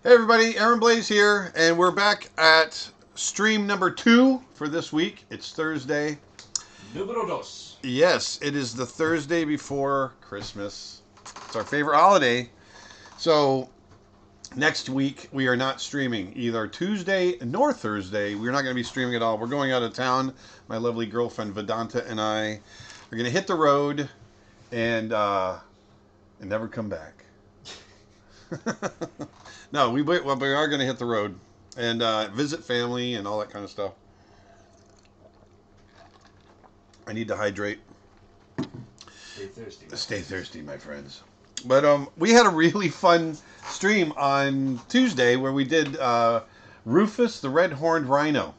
Hey everybody, Aaron Blaise here, and we're back at stream number 2 for this week. It's Thursday. Número dos. Yes, it is the Thursday before Christmas. It's our favorite holiday. So next week we are not streaming either Tuesday nor Thursday. We're not going to be streaming at all. We're going out of town. My lovely girlfriend Vedanta and I are going to hit the road and never come back. No, we are going to hit the road and visit family and all that kind of stuff. I need to hydrate. Stay thirsty. Stay thirsty, my friends. But we had a really fun stream on Tuesday where we did Rufus the Red-Horned Rhino.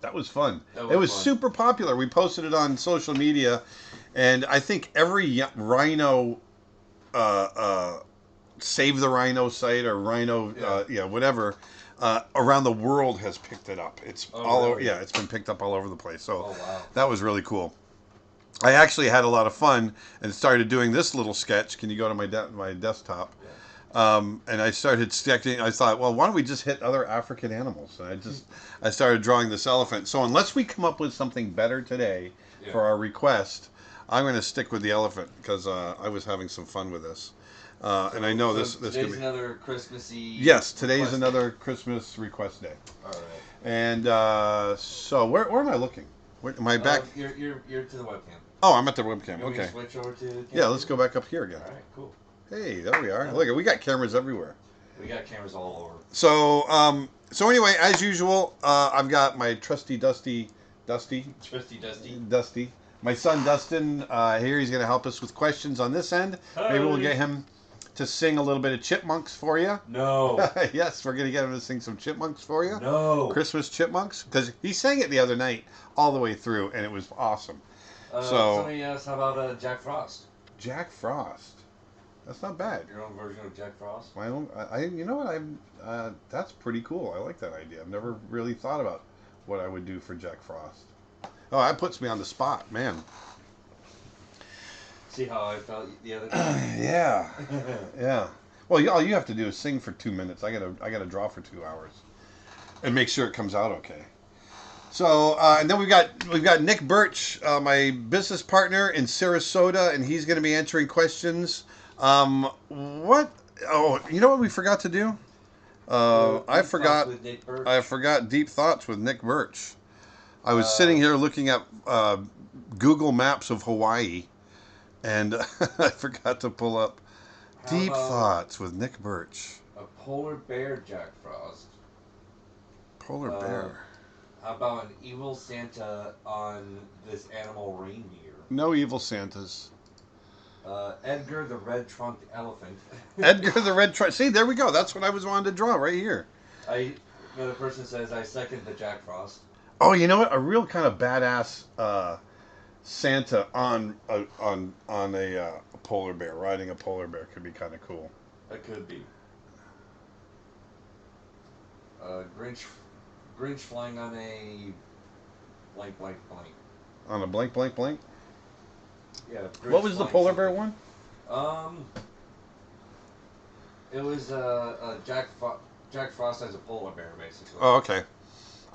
That was fun. It was fun. super popular. We posted it on social media, and I think every rhino Save the Rhino site or Rhino, whatever, around the world has picked it up. It's all over. Really? Yeah, it's been picked up all over the place. So wow. that was really cool. I actually had a lot of fun and started doing this little sketch. Can you go to my desktop? Yeah. And I started sketching. I thought, well, why don't we just hit other African animals? And I started drawing this elephant. So unless we come up with something better today for our request, I'm going to stick with the elephant because I was having some fun with this. And I know this today's could be another Christmassy. Yes, today's request another day. Christmas request day. All right. And so where am I looking? Where, am I back? You're to the webcam. Oh, I'm at the webcam. You want me to Okay. switch over to the camera? Yeah, let's go back up here again. All right, cool. Hey, there we are. Look, we got cameras everywhere. We got cameras all over. So anyway, as usual, I've got my trusty Dusty. Trusty Dusty. My son Dustin here. He's going to help us with questions on this end. Maybe we'll get him to sing a little bit of Chipmunks for you. No. Yes, we're going to get him to sing some Chipmunks for you. No. Christmas Chipmunks. Because he sang it the other night all the way through, and it was awesome. Somebody asked, how about Jack Frost? Jack Frost. That's not bad. Your own version of Jack Frost? My own. You know what? That's pretty cool. I like that idea. I've never really thought about what I would do for Jack Frost. Oh, that puts me on the spot, man. See how I felt the other day? Yeah, yeah. Well, all you have to do is sing for 2 minutes. I gotta draw for 2 hours, and make sure it comes out okay. So, and then we've got Nick Birch, my business partner in Sarasota, and he's going to be answering questions. What? Oh, you know what we forgot to do? I forgot Deep Thoughts with Nick Birch. I was sitting here looking at Google Maps of Hawaii, and I forgot to pull up Deep Thoughts with Nick Birch. A polar bear Jack Frost. Polar bear. How about an evil Santa on this animal reindeer? No evil Santas. Edgar the red-trunked elephant. Edgar the red trunk. See, there we go. That's what I was wanting to draw right here. Another person says, I second the Jack Frost. Oh, you know what? A real kind of badass Santa on a polar bear, riding a polar bear could be kind of cool. That could be. Grinch flying on a blank. On a blank. Yeah. Grinch What was the polar bear one? It was Jack Frost as a polar bear, basically. Oh, okay.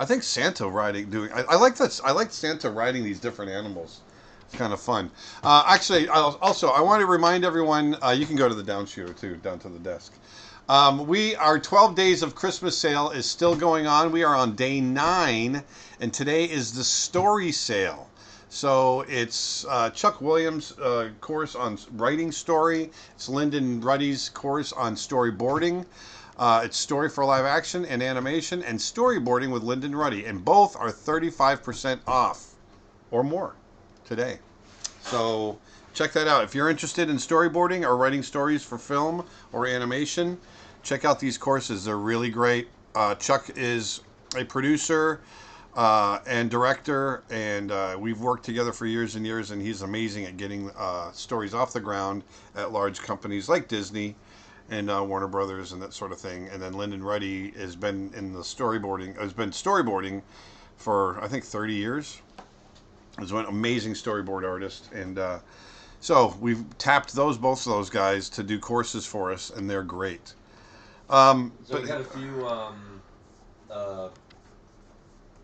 I think Santa I like this. I like Santa riding these different animals. It's kind of fun. Actually, I want to remind everyone, you can go to the down shooter too, down to the desk. Our 12 days of Christmas sale is still going on. We are on day 9, and today is the story sale. So it's Chuck Williams' course on writing story. It's Lyndon Ruddy's course on storyboarding. It's Story for Live Action and Animation and Storyboarding with Lyndon Ruddy. And both are 35% off or more today. So check that out. If you're interested in storyboarding or writing stories for film or animation, check out these courses. They're really great. Chuck is a producer and director, and we've worked together for years and years, and he's amazing at getting stories off the ground at large companies like Disney and Warner Brothers and that sort of thing. And then Lyndon Ruddy has been storyboarding for I think 30 years. He's an amazing storyboard artist, and so we've tapped both of those guys to do courses for us, and they're great. So we got a few uh,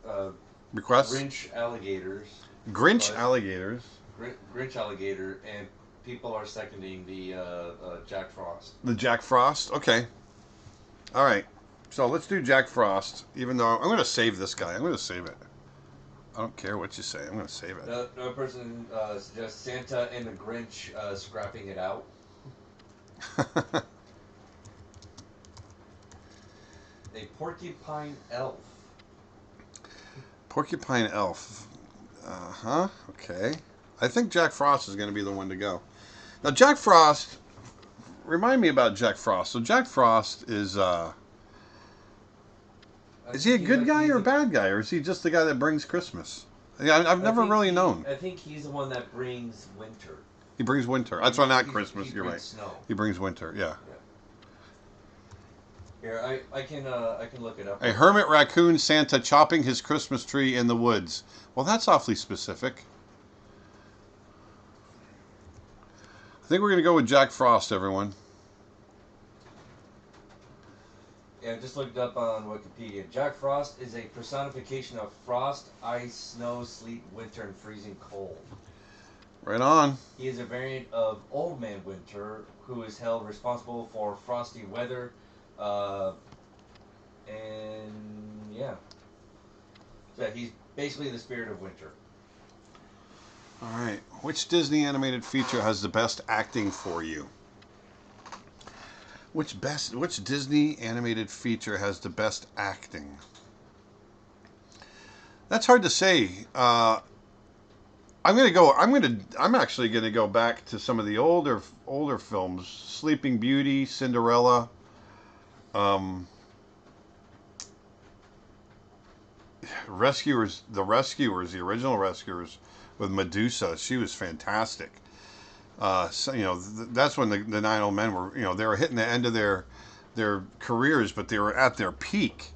uh, requests. Grinch alligators. Grinch But alligators. Grinch alligator, and people are seconding the Jack Frost. The Jack Frost. Okay. All right. So let's do Jack Frost. Even though I'm going to save this guy. I'm going to save it. I don't care what you say. I'm going to save it. Another person suggests Santa and the Grinch scrapping it out. A porcupine elf. Porcupine elf. Uh-huh. Okay. I think Jack Frost is going to be the one to go. Now, Jack Frost, remind me about Jack Frost. So Jack Frost is he a good guy or a bad guy? Or is he just the guy that brings Christmas? Yeah, I've never really known. I think he's the one that brings winter. He brings winter. That's why not Christmas. You're right. Snow. He brings winter, yeah. Here, I can look it up. A hermit raccoon Santa chopping his Christmas tree in the woods. Well, that's awfully specific. I think we're going to go with Jack Frost, everyone. Yeah, I just looked up on Wikipedia. Jack Frost is a personification of frost, ice, snow, sleet, winter, and freezing cold. Right on. He is a variant of Old Man Winter, who is held responsible for frosty weather, and yeah. So he's basically the spirit of winter. All right. Which Disney animated feature has the best acting for you? Which Disney animated feature has the best acting? That's hard to say. I'm actually gonna go back to some of the older films: Sleeping Beauty, Cinderella. The original Rescuers with Medusa. She was fantastic. So, that's when the Nine Old Men were, they were hitting the end of their careers, but they were at their peak.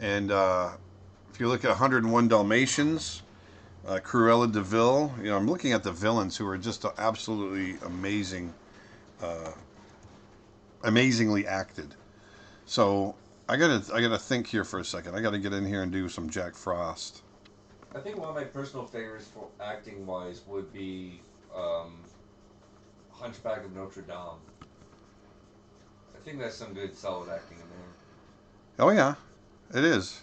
And if you look at 101 Dalmatians, Cruella de Vil, I'm looking at the villains who are just absolutely amazingly acted. So I gotta think here for a second. I gotta get in here and do some Jack Frost. I think one of my personal favorites for acting wise would be Hunchback of Notre Dame. I think that's some good solid acting in there. Oh yeah, it is.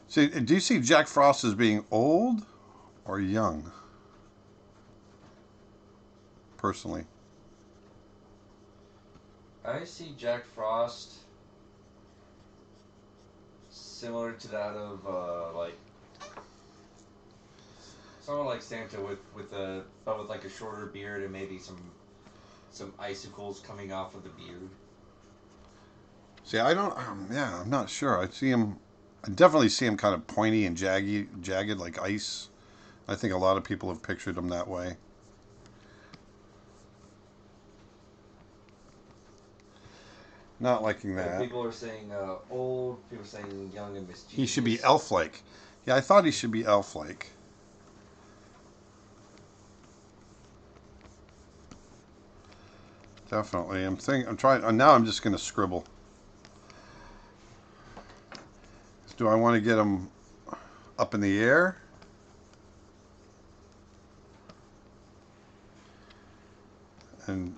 See, do you see Jack Frost as being old or young? Personally, I see Jack Frost similar to that of someone like Santa with like a shorter beard and maybe some icicles coming off of the beard. see, I don't. I'm not sure. I definitely see him kind of pointy and jagged like ice. I think a lot of people have pictured him that way. Not liking that. People are saying old. People are saying young and mischievous. He should be elf-like. Yeah, I thought he should be elf-like. Definitely. I'm trying. Now I'm just going to scribble. Do I want to get him up in the air? And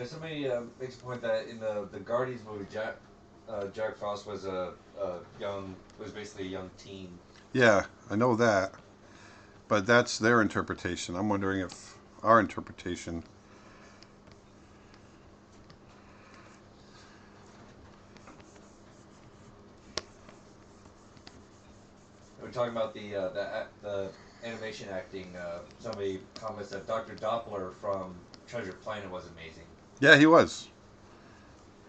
somebody makes a point that in the Guardians movie, Jack Frost was basically a young teen. yeah, I know that. But that's their interpretation. I'm wondering if our interpretation. We're talking about the animation acting. Somebody comments that Dr. Doppler from Treasure Planet was amazing. Yeah, he was.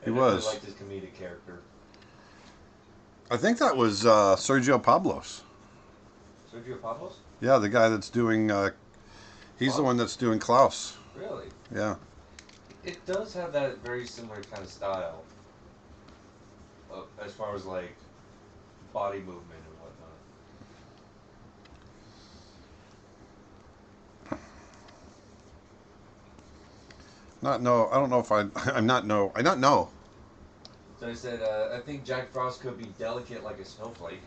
He I was. liked his comedic character. I think that was Sergio Pablos. Sergio Pablos? Yeah, the guy that's doing. He's the one that's doing Klaus. Really? Yeah. It does have that very similar kind of style, as far as like body movement and whatnot. Not know. I don't know if I. I'm not know. I don't know. So I said, I think Jack Frost could be delicate like a snowflake.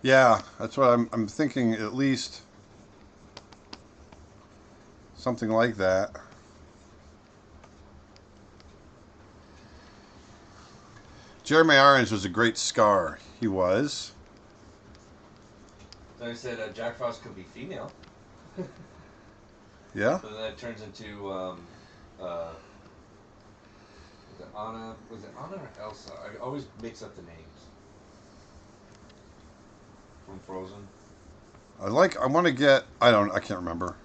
Yeah, that's what I'm thinking. At least something like that. Jeremy Irons was a great Scar. He was. So I said, Jack Frost could be female. Yeah. So that turns into, was it Anna? Was it Anna or Elsa? I always mix up the names. From Frozen. I want to get. I can't remember.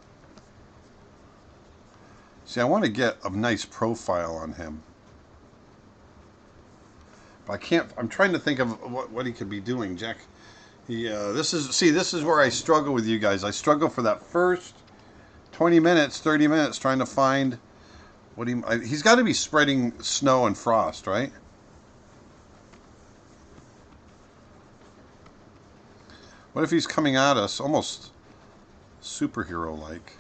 See, I want to get a nice profile on him. But I can't. I'm trying to think of what he could be doing, Jack. This is where I struggle with you guys. I struggle for that first 20 minutes, 30 minutes trying to find what he's got to be spreading snow and frost, right? What if he's coming at us almost superhero-like?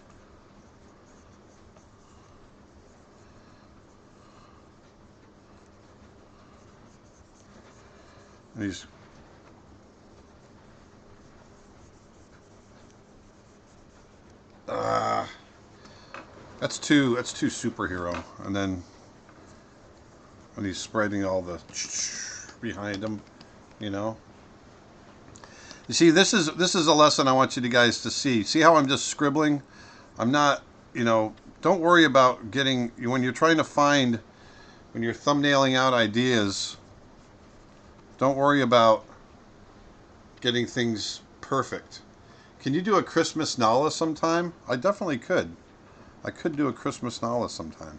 He's that's too superhero. And then when he's spreading all the behind him, you know. You see, this is a lesson I want you guys to see. See how I'm just scribbling? I'm not, don't worry about getting, when you're trying to find, when you're thumbnailing out ideas, don't worry about getting things perfect. Can you do a Christmas Nala sometime? I definitely could. I could do a Christmas Nala sometime.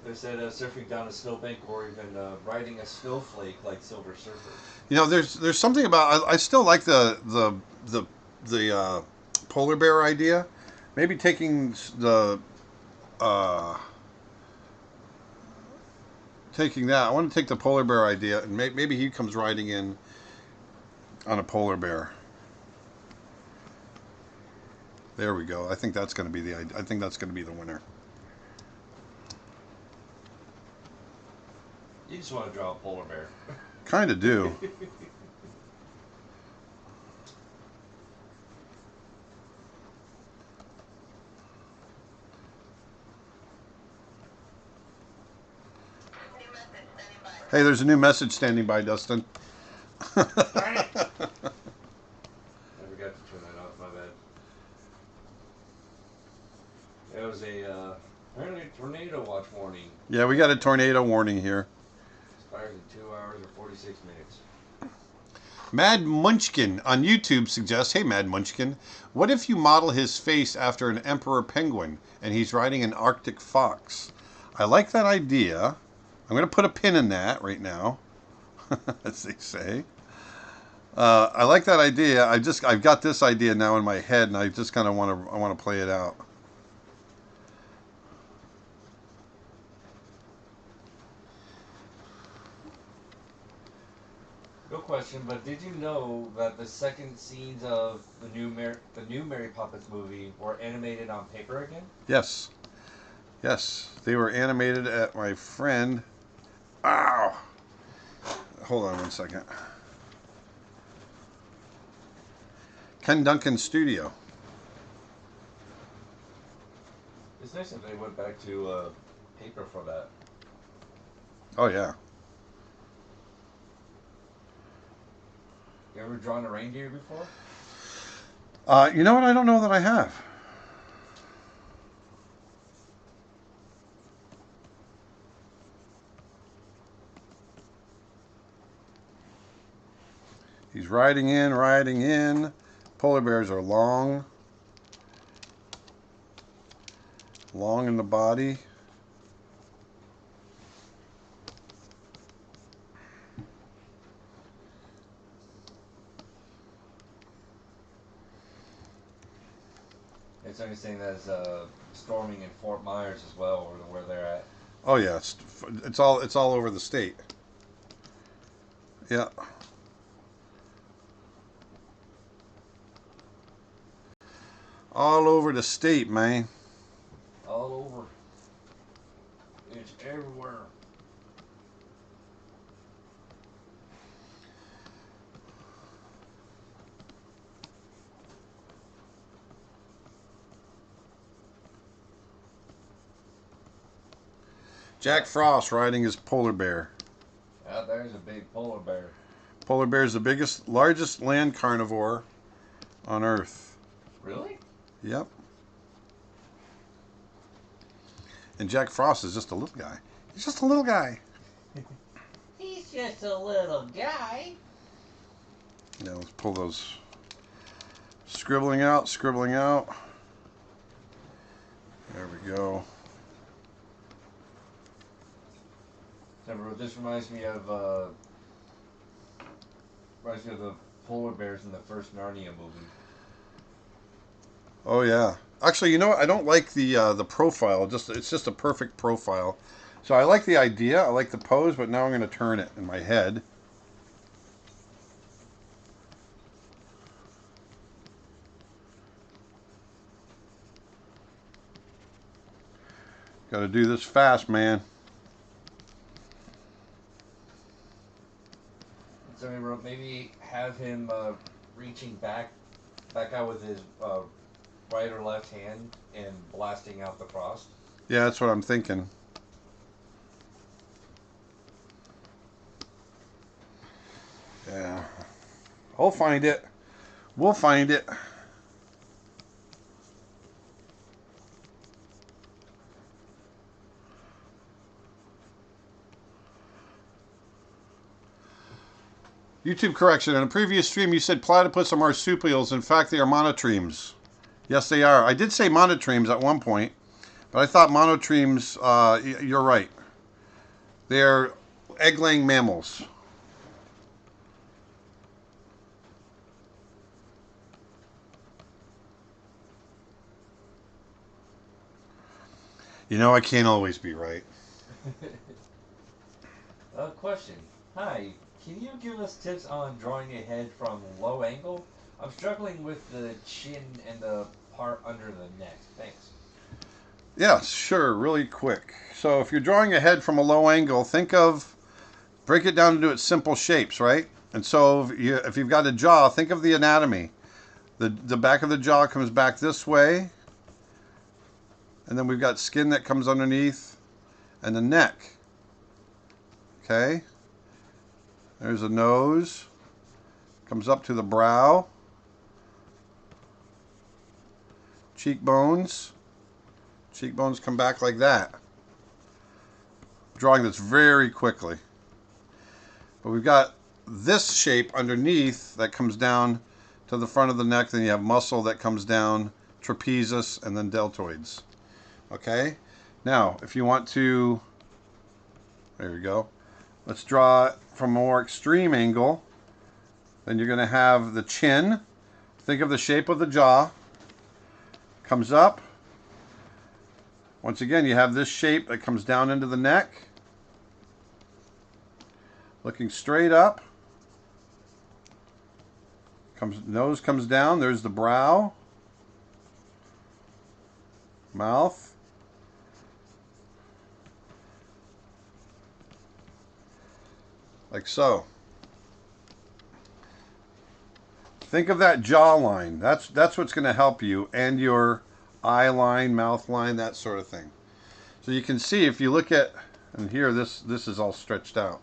They said surfing down a snowbank or even riding a snowflake like Silver Surfer. There's something about I still like the polar bear idea. Maybe taking taking that. I want to take the polar bear idea and maybe he comes riding in on a polar bear. There we go. I think that's going to be the winner. You just want to draw a polar bear. Kind of do. Hey, there's a new message standing by, Dustin. I forgot to turn that off, my bad. It was apparently a tornado watch warning. Yeah, we got a tornado warning here. Expires in 2 hours or 46 minutes. Mad Munchkin on YouTube suggests, hey Mad Munchkin, what if you model his face after an emperor penguin and he's riding an Arctic fox? I like that idea. I'm going to put a pin in that right now, as they say. I like that idea. I've got this idea now in my head, and I just kind of want to play it out. No question, but did you know that the second scenes of the new Mary Poppins movie were animated on paper again? Yes. Yes. They were animated at my friend. Ow! Hold on 1 second. Ken Duncan's studio. It's nice that they went back to paper for that. Oh, yeah. You ever drawn a reindeer before? You know what? I don't know that I have. He's riding in. Polar bears are long in the body. It's understanding that's storming in Fort Myers as well, or where they're at. Oh yeah, it's all over the state. Yeah. All over the state, man. All over. It's everywhere. Jack Frost riding his polar bear. Out there's a big polar bear. Polar bear is the largest land carnivore on Earth. Really? Yep. And Jack Frost is just a little guy. He's just a little guy. He's just a little guy. Yeah, let's pull those. Scribbling out, scribbling out. There we go. This reminds me of the polar bears in the first Narnia movie. Oh yeah. Actually, you know what? I don't like the profile. It's just a perfect profile. So I like the idea. I like the pose, but now I'm going to turn it in my head. Got to do this fast, man. So maybe have him reaching back out with his right or left hand and blasting out the frost. Yeah, that's what I'm thinking. Yeah. I'll find it. We'll find it. YouTube correction. In a previous stream, you said platypus are marsupials. In fact, they are monotremes. Yes, they are. I did say monotremes at one point, but I thought monotremes, you're right. They're egg-laying mammals. You know, I can't always be right. Question. Hi, can you give us tips on drawing a head from low angle? I'm struggling with the chin and the part under the neck. Thanks. Yeah, sure, really quick. So if you're drawing a head from a low angle, break it down into its simple shapes, right? And so if you've got a jaw, think of the anatomy. The back of the jaw comes back this way. And then we've got skin that comes underneath and the neck. Okay? There's a nose. Comes up to the brow. Cheekbones. Cheekbones come back like that. Drawing this very quickly. But we've got this shape underneath that comes down to the front of the neck. Then you have muscle that comes down, trapezius, and then deltoids. Okay? Now, if you want to, there we go. Let's draw it from a more extreme angle. Then you're going to have the chin. Think of the shape of the jaw. Comes up. Once again, you have this shape that comes down into the neck. Looking straight up. Nose comes down. There's the brow. Mouth. Like so. Think of that jawline. That's what's going to help you, and your eye line, mouth line, that sort of thing. So you can see if you look at, and here this is all stretched out.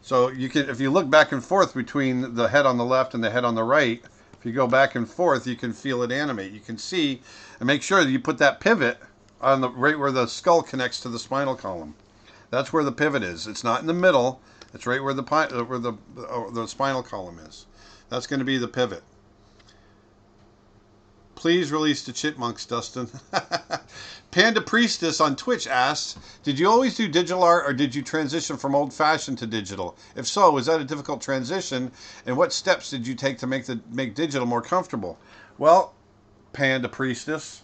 So you can, if you look back and forth between the head on the left and the head on the right, if you go back and forth, you can feel it animate. You can see, and make sure that you put that pivot on the right where the skull connects to the spinal column. That's where the pivot is. It's not in the middle. It's right where the spinal column is. That's going to be the pivot. Please release the chipmunks, Dustin. Panda Priestess on Twitch asks, did you always do digital art or did you transition from old-fashioned to digital? If so, was that a difficult transition? And what steps did you take to make digital more comfortable? Well, Panda Priestess,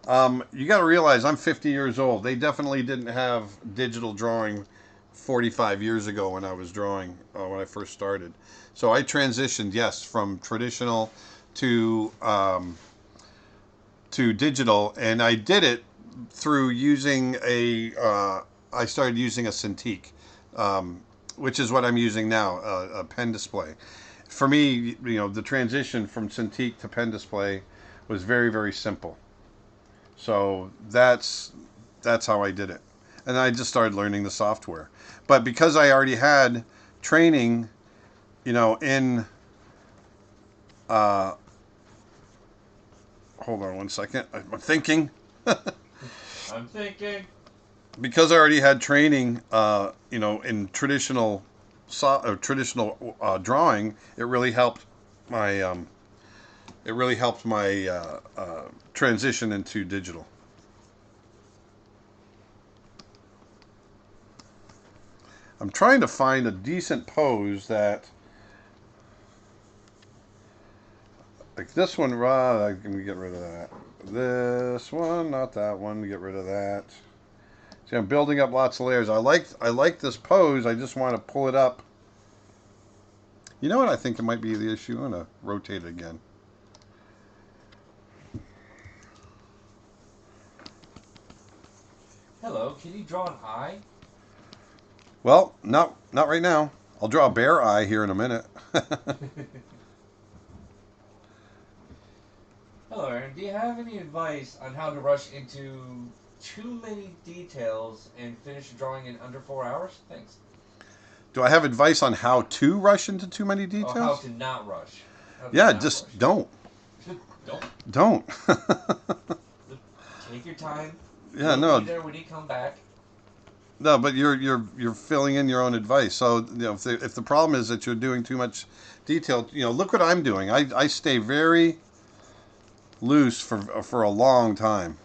you got to realize I'm 50 years old. They definitely didn't have digital drawing 45 years ago when I was drawing, when I first started. So I transitioned, yes, from traditional to to digital, and I did it through using I started using a Cintiq, which is what I'm using now, a pen display. For me, the transition from Cintiq to pen display was very, very simple. So that's how I did it, and I just started learning the software. But because I already had training, in hold on one second, I'm thinking. I'm thinking. Because I already had training, in traditional drawing, it really helped my transition into digital. I'm trying to find a decent pose that, like this one. Let me get rid of that. This one, not that one. Get rid of that. See, I'm building up lots of layers. I like this pose. I just want to pull it up. You know what? I think it might be the issue. I'm gonna rotate it again. Hello, can you draw an eye? Well, not right now. I'll draw a bear eye here in a minute. Hello, Aaron. Do you have any advice on how to rush into too many details and finish drawing in under 4 hours? Thanks. Do I have advice on how to rush into too many Oh, details? how to not rush. Yeah, just rush. don't. Don't. Take your time. Yeah, You'll no. be there when you come back. No, but you're filling in your own advice. So if the problem is that you're doing too much detail, look what I'm doing. I stay very loose for a long time.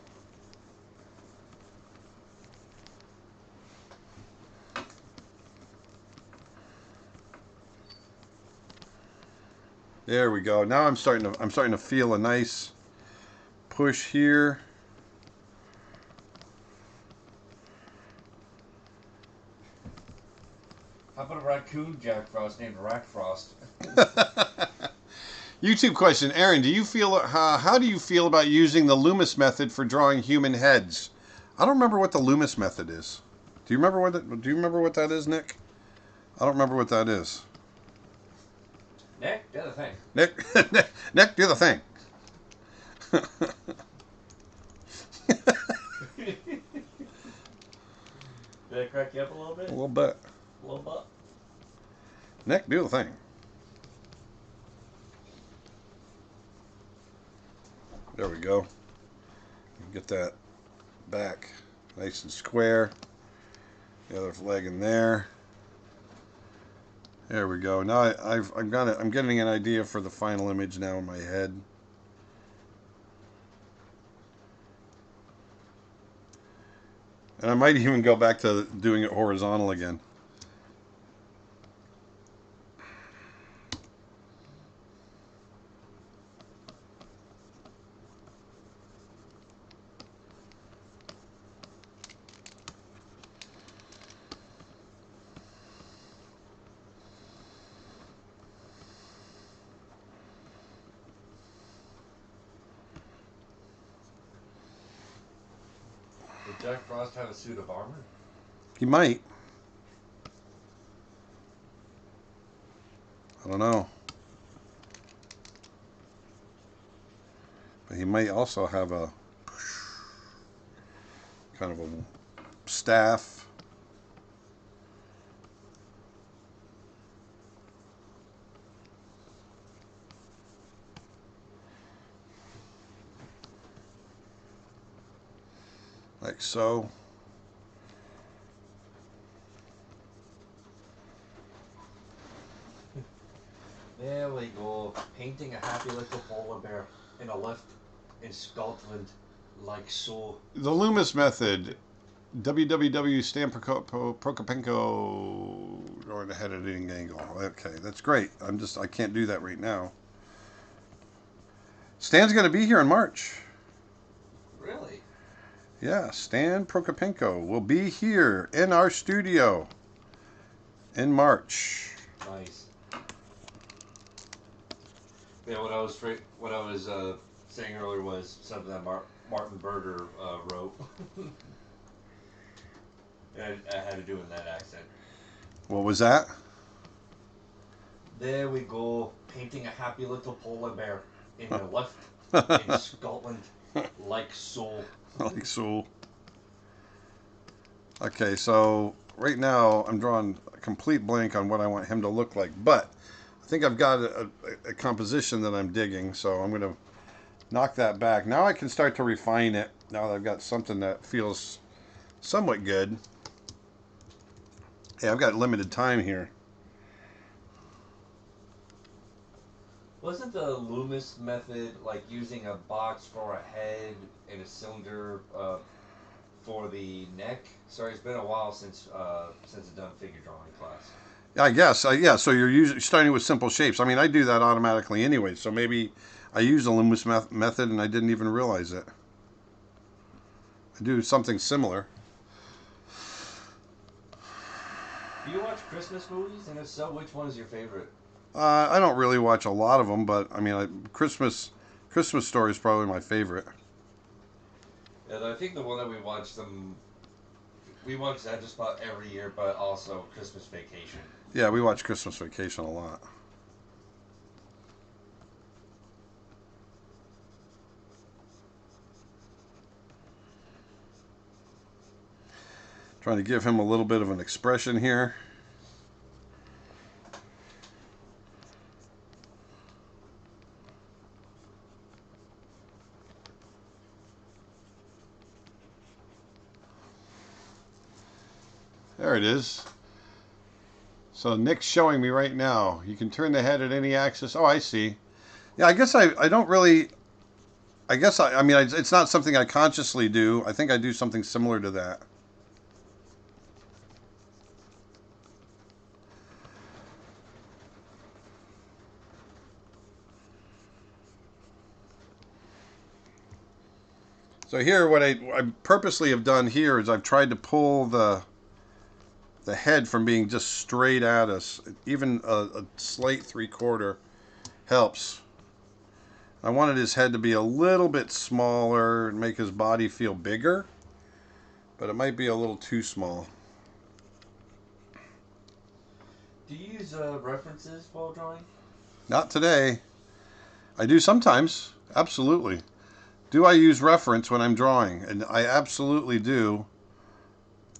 There we go. Now I'm starting to feel a nice push here. How about a raccoon Jack Frost named Rack Frost? YouTube question, Aaron. How do you feel about using the Loomis method for drawing human heads? I don't remember what the Loomis method is. Do you remember what that is, Nick? I don't remember what that is. Nick, do the thing. Nick, do the thing. Did I crack you up a little bit? A little bit. A little bit. Nick, do the thing. There we go. Get that back nice and square. The other leg in there. There we go. Now I'm getting an idea for the final image now in my head. And I might even go back to doing it horizontal again. Did Jack Frost have a suit of armor? He might. I don't know. But he might also have a kind of a staff. Like so. There we go. Painting a happy little polar bear in a lift in Scotland, like so. The Loomis method. www. Stan Prokopenko or the head editing angle. Okay, that's great. I can't do that right now. Stan's going to be here in March. Really? Yeah, Stan Prokopenko will be here in our studio in March. Nice. Yeah, when I was saying earlier was something that Martin Berger wrote. And I had to do it in that accent. What was that? There we go, painting a happy little polar bear in the lift in Scotland, like so. Like so. Okay, so right now I'm drawing a complete blank on what I want him to look like, but I think I've got a composition that I'm digging, so I'm going to knock that back. Now I can start to refine it, now that I've got something that feels somewhat good. Hey, I've got limited time here. Wasn't the Loomis method like using a box for a head and a cylinder for the neck? Sorry, it's been a while since I've done figure drawing class. I guess, yeah. So you're starting with simple shapes. I mean, I do that automatically anyway. So maybe I use the Loomis method and I didn't even realize it. I do something similar. Do you watch Christmas movies? And if so, which one is your favorite? I don't really watch a lot of them, but I mean, Christmas Story is probably my favorite. Yeah, I think the one that we watch that just about every year, but also Christmas Vacation. Yeah, we watch Christmas Vacation a lot. Trying to give him a little bit of an expression here. There it is. So Nick's showing me right now. You can turn the head at any axis. Oh, I see. Yeah, I guess I don't really... I mean, it's not something I consciously do. I think I do something similar to that. So here, what I purposely have done here is I've tried to pull the head from being just straight at us. Even a slight 3/4 helps. I wanted his head to be a little bit smaller and make his body feel bigger, but it might be a little too small. Do you use references while drawing? Not today. I do sometimes, absolutely. Do I use reference when I'm drawing? And I absolutely do.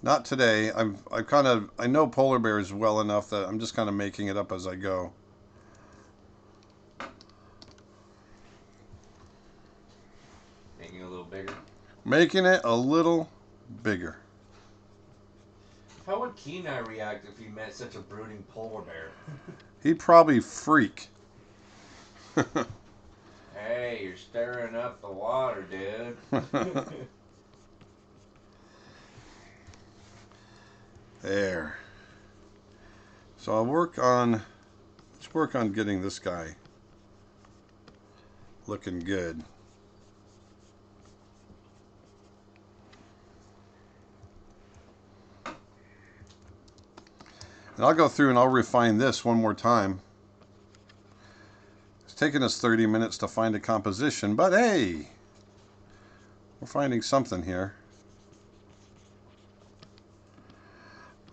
Not today. I know polar bears well enough that I'm just kind of making it up as I go. Making it a little bigger. Making it a little bigger. How would Kenai react if he met such a brooding polar bear? He'd probably freak. Hey, you're stirring up the water, dude. There. So let's work on getting this guy looking good. And I'll go through and I'll refine this one more time. It's taken us 30 minutes to find a composition, but hey, we're finding something here.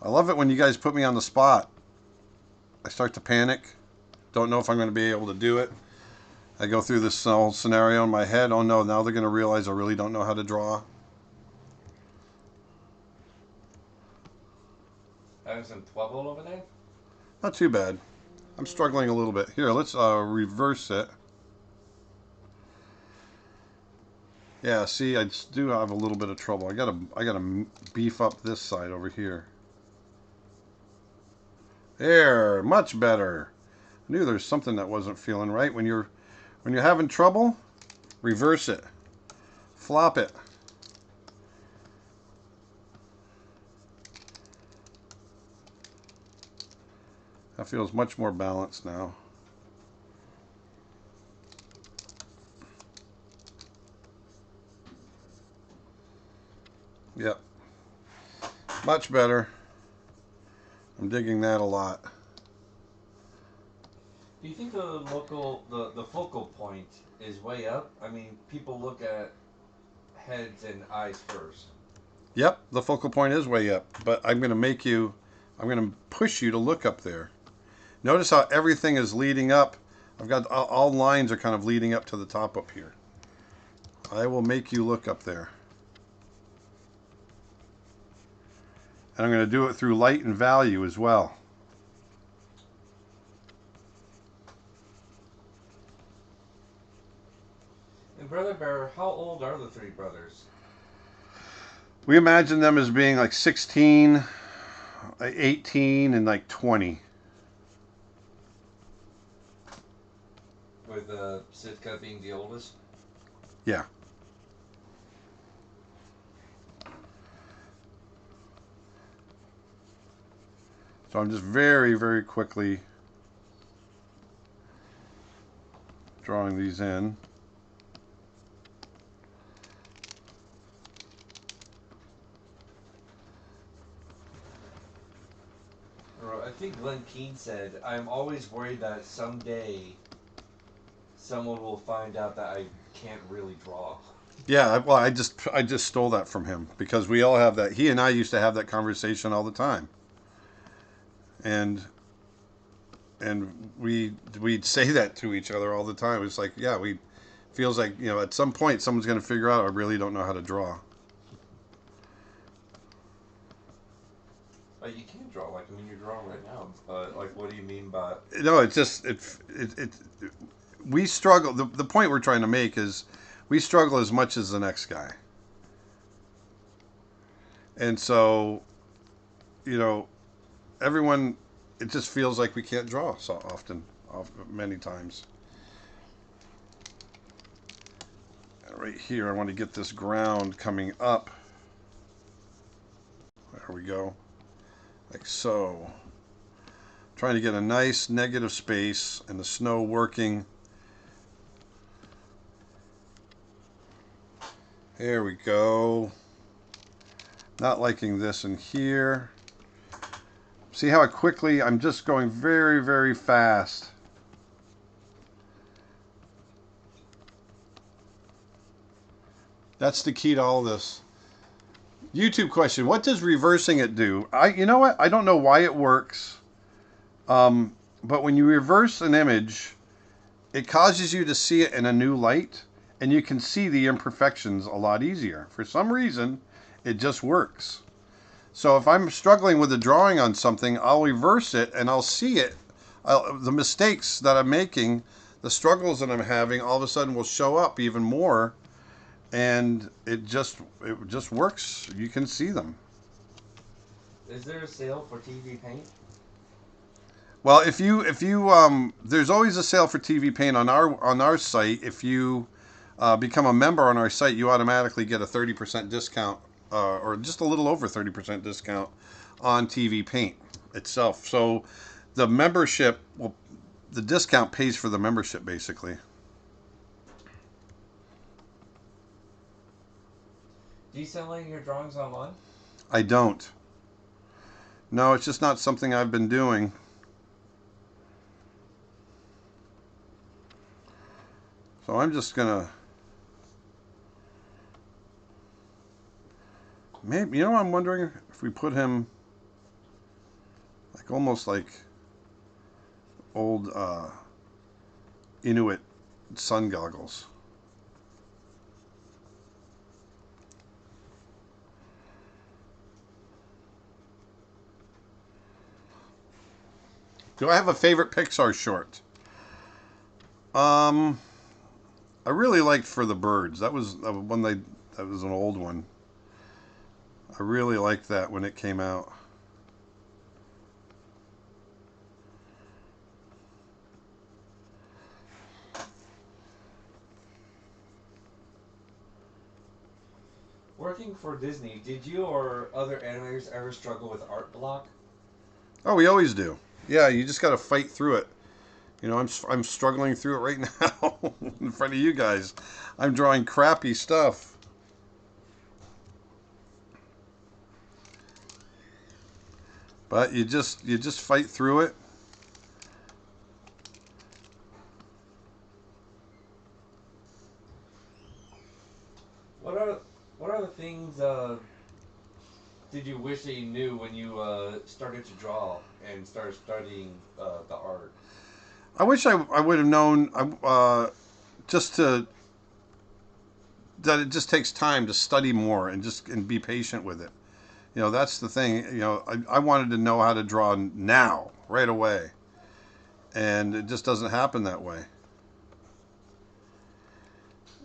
I love it when you guys put me on the spot. I start to panic. Don't know if I'm going to be able to do it. I go through this whole scenario in my head. Oh no, now they're going to realize I really don't know how to draw. Having some trouble over there? Not too bad. I'm struggling a little bit. Here, let's reverse it. Yeah, see, I do have a little bit of trouble. I gotta beef up this side over here. There, much better. I knew there's something that wasn't feeling right. When you're having trouble, reverse it. Flop it. That feels much more balanced now. Yep. Much better. I'm digging that a lot. Do you think the focal point point is way up. I mean, people look at heads and eyes first. Yep, the focal point is way up, but I'm going to make you, I'm going to push you to look up there. Notice how everything is leading up. I've got all lines are kind of leading up to the top up here. I will make you look up there. And I'm going to do it through light and value as well. And Brother Bear, how old are the three brothers? We imagine them as being like 16, 18, and like 20. With Sitka being the oldest? Yeah. So I'm just very, very quickly drawing these in. I think Glenn Keane said, I'm always worried that someday someone will find out that I can't really draw. Yeah, well, I just stole that from him because we all have that. He and I used to have that conversation all the time, and we'd say that to each other all the time. It's like, yeah, we feels like, you know, at some point someone's going to figure out I really don't know how to draw. But you can draw, like, I mean, you're drawing right now. But, like, what do you mean by... No, it's just we struggle. The point we're trying to make is we struggle as much as the next guy. And so, you know, everyone, it just feels like we can't draw so often, many times. And right here, I want to get this ground coming up. There we go. Like so. Trying to get a nice negative space and the snow working. There we go. Not liking this in here. See how quickly I'm just going very, very fast. That's the key to all this. YouTube question: what does reversing it do? You know what? I don't know why it works. But when you reverse an image, it causes you to see it in a new light, and you can see the imperfections a lot easier. For some reason, it just works. So if I'm struggling with a drawing on something, I'll reverse it and I'll see it. The mistakes that I'm making, the struggles that I'm having, all of a sudden will show up even more, and it just works. You can see them. Is there a sale for TV Paint? Well, if you there's always a sale for TV Paint on our site. If you become a member on our site, you automatically get a 30% discount, or just a little over 30% discount on TV Paint itself. So the membership, well, the discount pays for the membership basically. Do you sell any of your drawings online? I don't. No, it's just not something I've been doing. So I'm just gonna, maybe, you know, I'm wondering if we put him like almost like old Inuit sun goggles. Do I have a favorite Pixar short? I really liked For the Birds. That was that was an old one. I really liked that when it came out. Working for Disney, did you or other animators ever struggle with art block? Oh, we always do. Yeah, you just got to fight through it. You know, I'm struggling through it right now in front of you guys. I'm drawing crappy stuff. But you just fight through it. what are the things did you wish that you knew when you started to draw and started studying the art? I wish I would have known just to that it just takes time to study more and be patient with it. You know, that's the thing. You know, I wanted to know how to draw now, right away, and it just doesn't happen that way.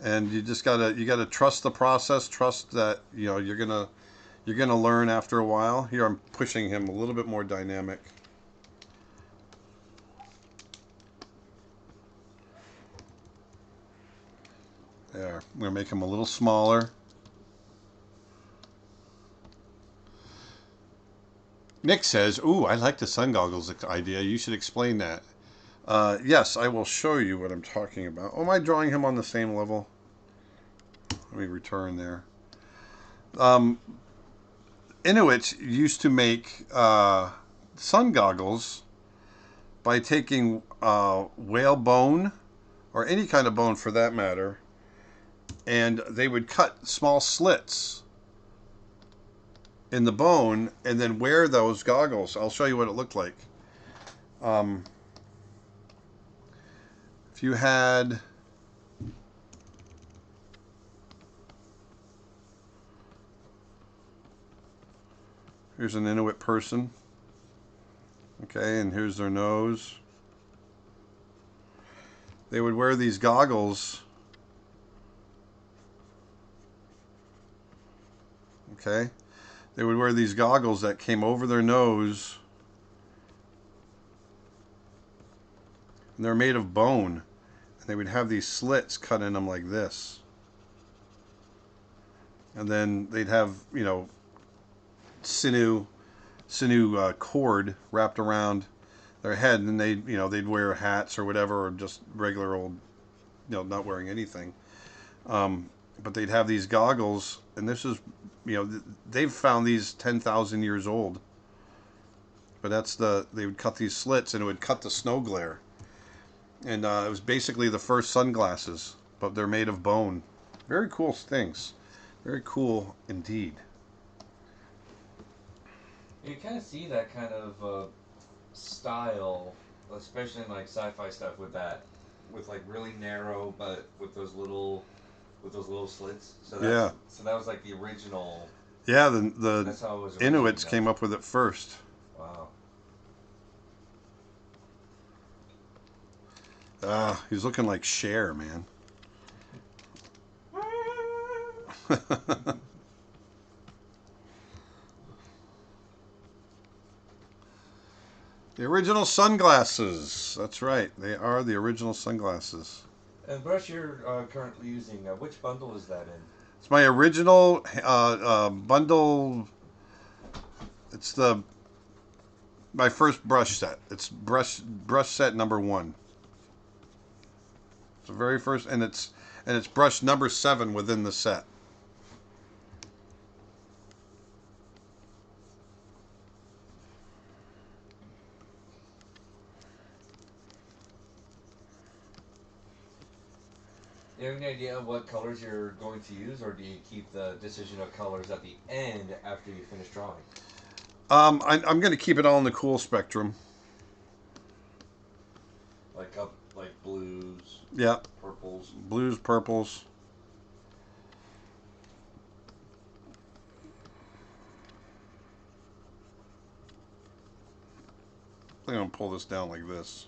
And you gotta trust the process. Trust that you're gonna learn after a while. Here I'm pushing him a little bit more dynamic. There, I'm gonna make him a little smaller. Nick says, "Ooh, I like the sun goggles idea. You should explain that." Yes, I will show you what I'm talking about. Oh, am I drawing him on the same level? Let me return there. Um, Inuits used to make sun goggles by taking whale bone, or any kind of bone for that matter, and they would cut small slits in the bone and then wear those goggles. I'll show you what it looked like. Um, if you had... Here's an Inuit person. Okay, and here's their nose. They would wear these goggles. Okay. They would wear these goggles that came over their nose. And they're made of bone. And they would have these slits cut in them like this. And then they'd have, you know, sinew cord wrapped around their head, and they'd wear hats or whatever, or just regular old, not wearing anything. But they'd have these goggles, and this is, they've found these 10,000 years old. But they would cut these slits, and it would cut the snow glare. And it was basically the first sunglasses, but they're made of bone. Very cool things. Very cool indeed. You kind of see that kind of style, especially in like sci-fi stuff with like really narrow, but with those little slits. Yeah. So that was like the original. Yeah, That's how it was Inuits originally came done. up with it first. Wow. He's looking like Cher, man. The original sunglasses. That's right. They are the original sunglasses. And brush you're currently using, which bundle is that in? It's my original bundle. It's my first brush set. It's brush set number 1. It's the very first, and it's brush number 7 within the set. Do you have any idea of what colors you're going to use, or do you keep the decision of colors at the end after you finish drawing? I'm going to keep it all in the cool spectrum. Like blues. Yeah. Purples. Blues, purples. I'm going to pull this down like this.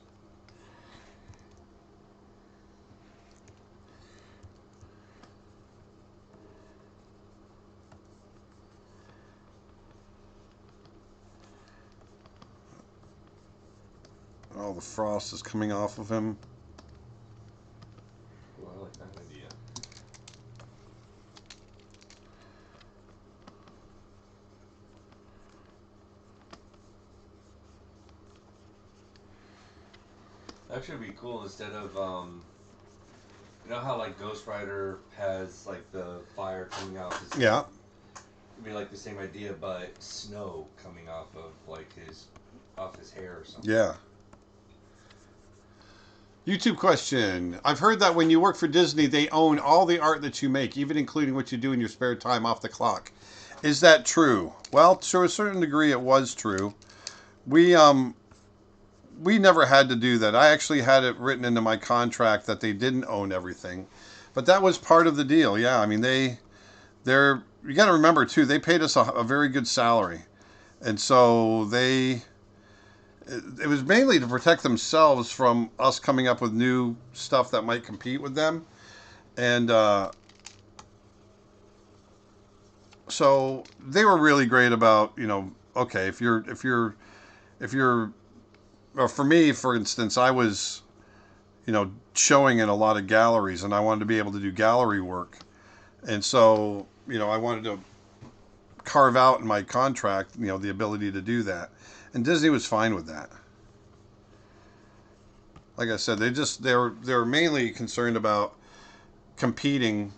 All the frost is coming off of him. Ooh, I like that idea. That should be cool instead of you know how like Ghost Rider has like the fire coming out his Yeah. It'd be like the same idea, but snow coming off of like his hair or something. Yeah. YouTube question. I've heard that when you work for Disney, they own all the art that you make, even including what you do in your spare time off the clock. Is that true? Well, to a certain degree, it was true. We we never had to do that. I actually had it written into my contract that they didn't own everything, but that was part of the deal. Yeah, I mean they're you got to remember too. They paid us a very good salary, and so it was mainly to protect themselves from us coming up with new stuff that might compete with them, and so they were really great about okay, if you're well, for me, for instance, I was showing in a lot of galleries, and I wanted to be able to do gallery work, and so I wanted to carve out in my contract the ability to do that, and Disney was fine with that. Like I said, they were mainly concerned about competing,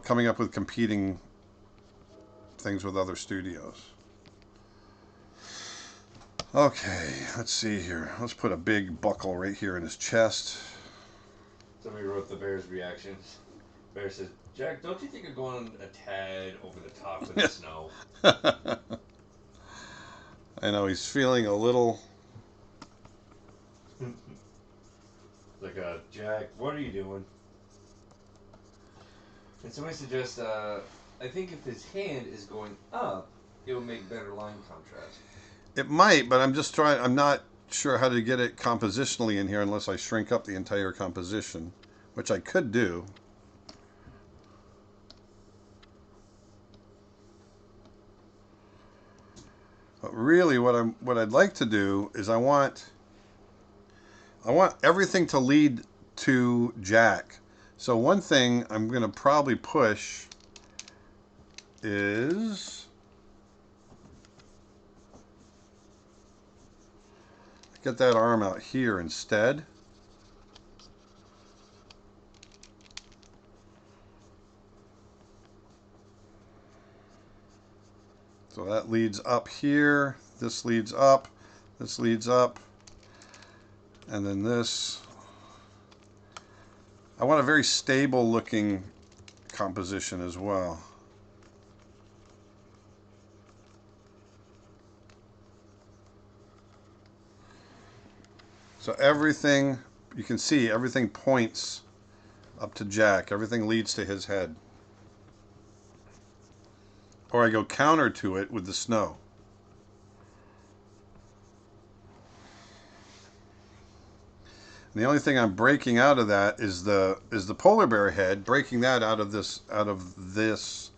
coming up with competing things with other studios. Okay, let's see here. Let's put a big buckle right here in his chest. Somebody wrote the bear's reactions. Bear says, Jack, don't you think you're going a tad over the top with the snow? I know, he's feeling a little... Like, Jack, what are you doing? And somebody suggests, I think if his hand is going up, it will make better line contrast. It might, but I'm not sure how to get it compositionally in here unless I shrink up the entire composition, which I could do. But really what I'd like to do is I want everything to lead to Jack. So one thing I'm going to probably push is get that arm out here instead. So that leads up here, this leads up, this leads up, and then this. I want a very stable looking composition as well. So everything, you can see, everything points up to Jack. Everything leads to his head. Or I go counter to it with the snow. And the only thing I'm breaking out of that is the polar bear head, breaking that out of this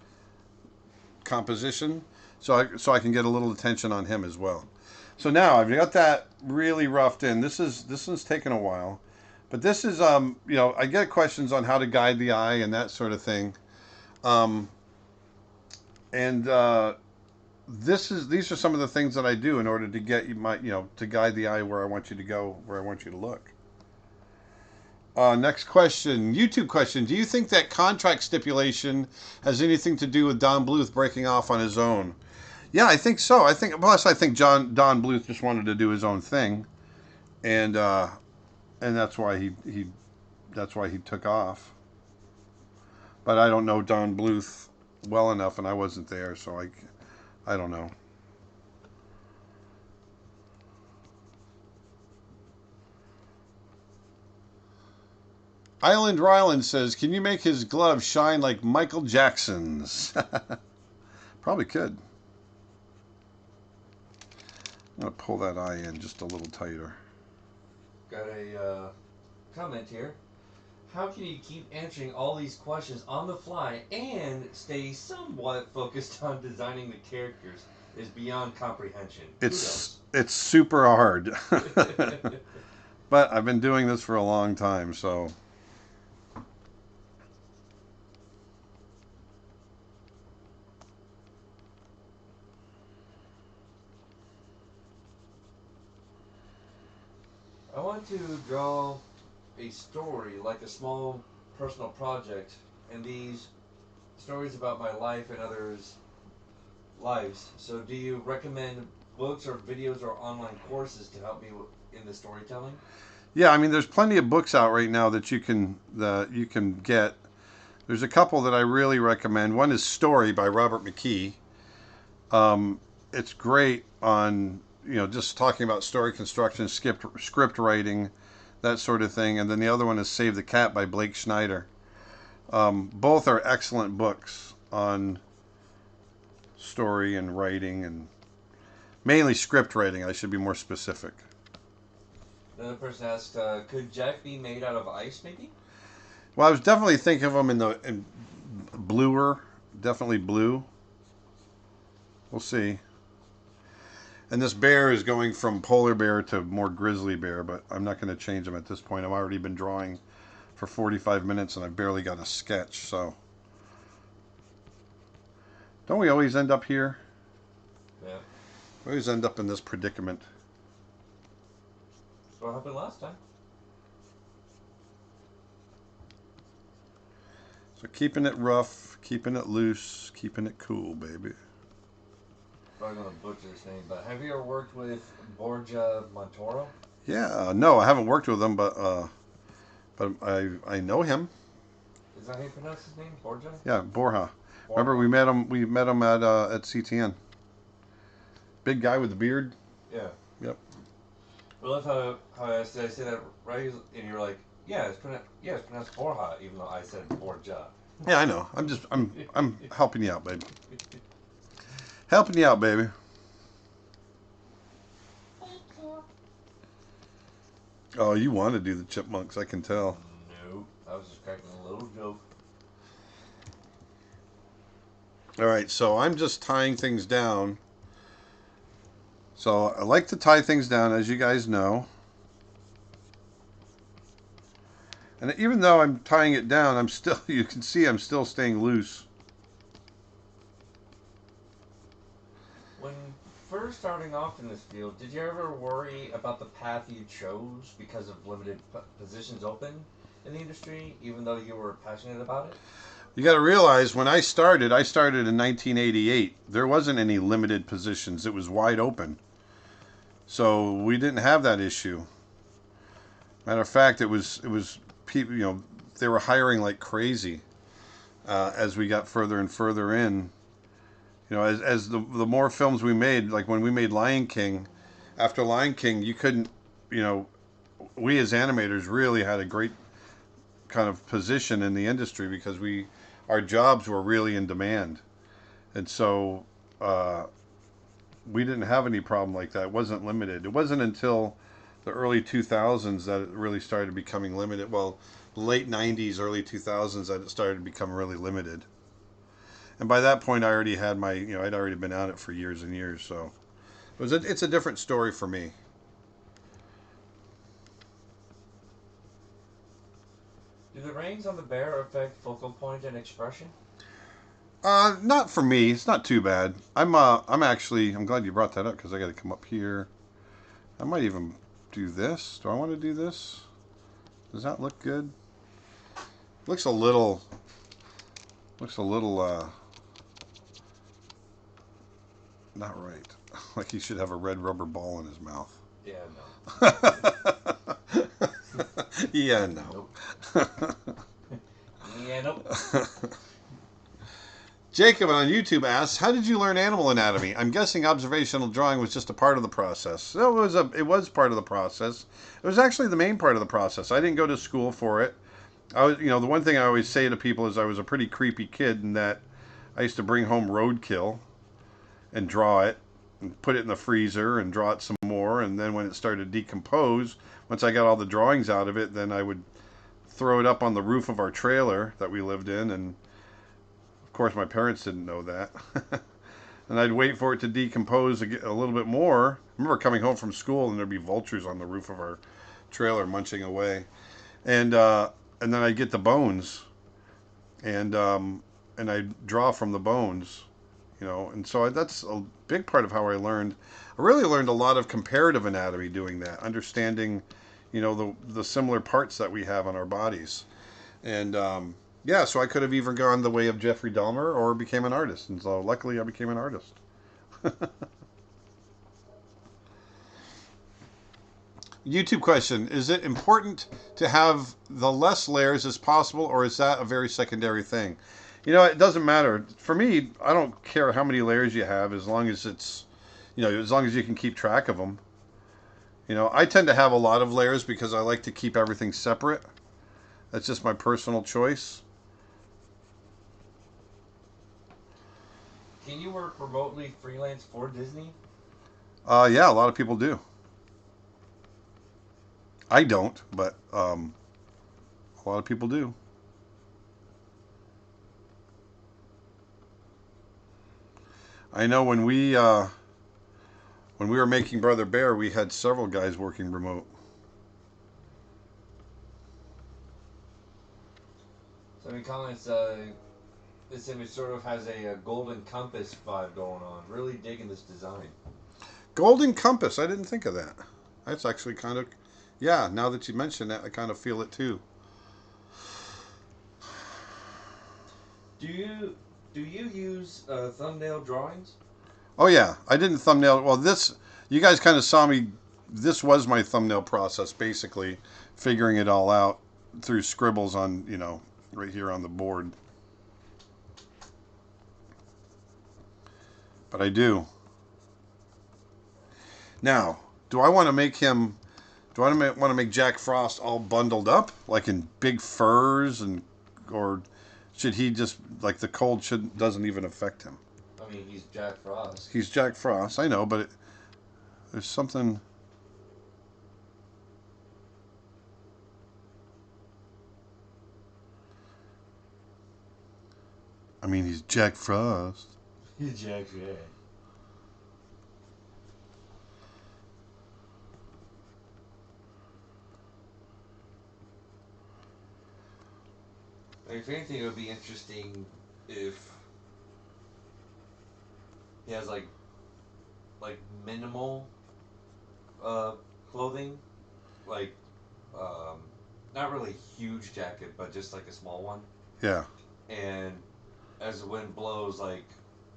composition, so I can get a little attention on him as well. So now I've got that really roughed in. This one's taken a while, but this is I get questions on how to guide the eye and that sort of thing, these are some of the things that I do in order to get to guide the eye where I want you to go, where I want you to look. Next question, YouTube question. Do you think that contract stipulation has anything to do with Don Bluth breaking off on his own? Yeah, I think so. I think Don Bluth just wanted to do his own thing, and that's why he took off. But I don't know Don Bluth well enough, and I wasn't there, so I don't know. Island Ryland says, "Can you make his gloves shine like Michael Jackson's?" Probably could. I'm going to pull that eye in just a little tighter. Got a comment here. How can you keep answering all these questions on the fly and stay somewhat focused on designing the characters? Is beyond comprehension. It's super hard. But I've been doing this for a long time, so... I want to draw a story, like a small personal project, and these stories about my life and others' lives. So do you recommend books or videos or online courses to help me in the storytelling? Yeah, I mean, there's plenty of books out right now that you can get. There's a couple that I really recommend. One is Story by Robert McKee. It's great on just talking about story construction, script writing, that sort of thing. And then the other one is Save the Cat by Blake Schneider. Both are excellent books on story and writing, and mainly script writing. I should be more specific. Another person asked, could Jack be made out of ice, maybe? Well, I was definitely thinking of them in bluer, definitely blue. We'll see. And this bear is going from polar bear to more grizzly bear, but I'm not going to change them at this point. I've already been drawing for 45 minutes and I've barely got a sketch, so. Don't we always end up here? Yeah. We always end up in this predicament. That's what happened last time. So keeping it rough, keeping it loose, keeping it cool, baby. Probably going to butcher his name, but have you ever worked with Borja Montoro? Yeah, no, I haven't worked with him, but I know him. Is that how you pronounce his name? Borja? Yeah, Borja. Remember we met him at CTN. Big guy with the beard. Yeah. Yep. I love how I say that right, and you're like, it's pronounced Borja, even though I said Borja. Yeah, I know. I'm helping you out, baby. Helping you out, baby. Oh, you want to do the chipmunks, I can tell. No, I was just cracking a little joke. All right, so I'm just tying things down. So I like to tie things down, as you guys know. And even though I'm tying it down, you can see I'm still staying loose. When first starting off in this field, did you ever worry about the path you chose because of limited positions open in the industry, even though you were passionate about it? You got to realize when I started in 1988. There wasn't any limited positions. It was wide open. So we didn't have that issue. Matter of fact, it was people, they were hiring like crazy as we got further and further in. As the more films we made, like when we made Lion King, after Lion King, you couldn't, we as animators really had a great kind of position in the industry because our jobs were really in demand. And so we didn't have any problem like that. It wasn't limited. It wasn't until the early 2000s that it really started becoming limited. Well, late 90s, early 2000s that it started to become really limited. And by that point, I already had I'd already been at it for years and years. So it's a different story for me. Do the reins on the bear affect focal point and expression? Not for me. It's not too bad. I'm glad you brought that up because I got to come up here. I might even do this. Do I want to do this? Does that look good? Looks a little not right. Like he should have a red rubber ball in his mouth. Yeah, no. Yeah, no. Nope. Yeah, nope. Jacob on YouTube asks, "How did you learn animal anatomy? I'm guessing observational drawing was just a part of the process." No, it was part of the process. It was actually the main part of the process. I didn't go to school for it. I was, the one thing I always say to people is I was a pretty creepy kid in that I used to bring home roadkill and draw it and put it in the freezer and draw it some more, and then when it started to decompose, once I got all the drawings out of it, then I would throw it up on the roof of our trailer that we lived in, and of course my parents didn't know that. And I'd wait for it to decompose a little bit more. I remember coming home from school and there'd be vultures on the roof of our trailer munching away, and then I'd get the bones, and I'd draw from the bones, and so that's a big part of how I learned. I really learned a lot of comparative anatomy doing that, understanding, the similar parts that we have on our bodies, and so I could have either gone the way of Jeffrey Dahmer or became an artist, and so luckily I became an artist. YouTube question: is it important to have the less layers as possible, or is that a very secondary thing? You know, it doesn't matter. For me, I don't care how many layers you have, as long as it's, as long as you can keep track of them. I tend to have a lot of layers because I like to keep everything separate. That's just my personal choice. Can you work remotely freelance for Disney? Yeah, a lot of people do. I don't, but a lot of people do. I know when we were making Brother Bear, we had several guys working remote. So in comments, this image sort of has a golden compass vibe going on. Really digging this design. Golden Compass. I didn't think of that. That's actually kind of, yeah. Now that you mention that, I kind of feel it too. Do you use thumbnail drawings? Oh yeah, I didn't thumbnail. Well, this you guys kind of saw me. This was my thumbnail process, basically figuring it all out through scribbles on right here on the board. But I do. Now, do I want to make him? Do I want to make Jack Frost all bundled up, like in big furs, or should he just like the cold doesn't even affect him? I mean, he's Jack Frost. He's Jack Frost, I know, but there's something. I mean, he's Jack Frost. He's Jack Frost. If anything, it would be interesting if he has like minimal clothing, like not really huge jacket, but just like a small one. Yeah. And as the wind blows, like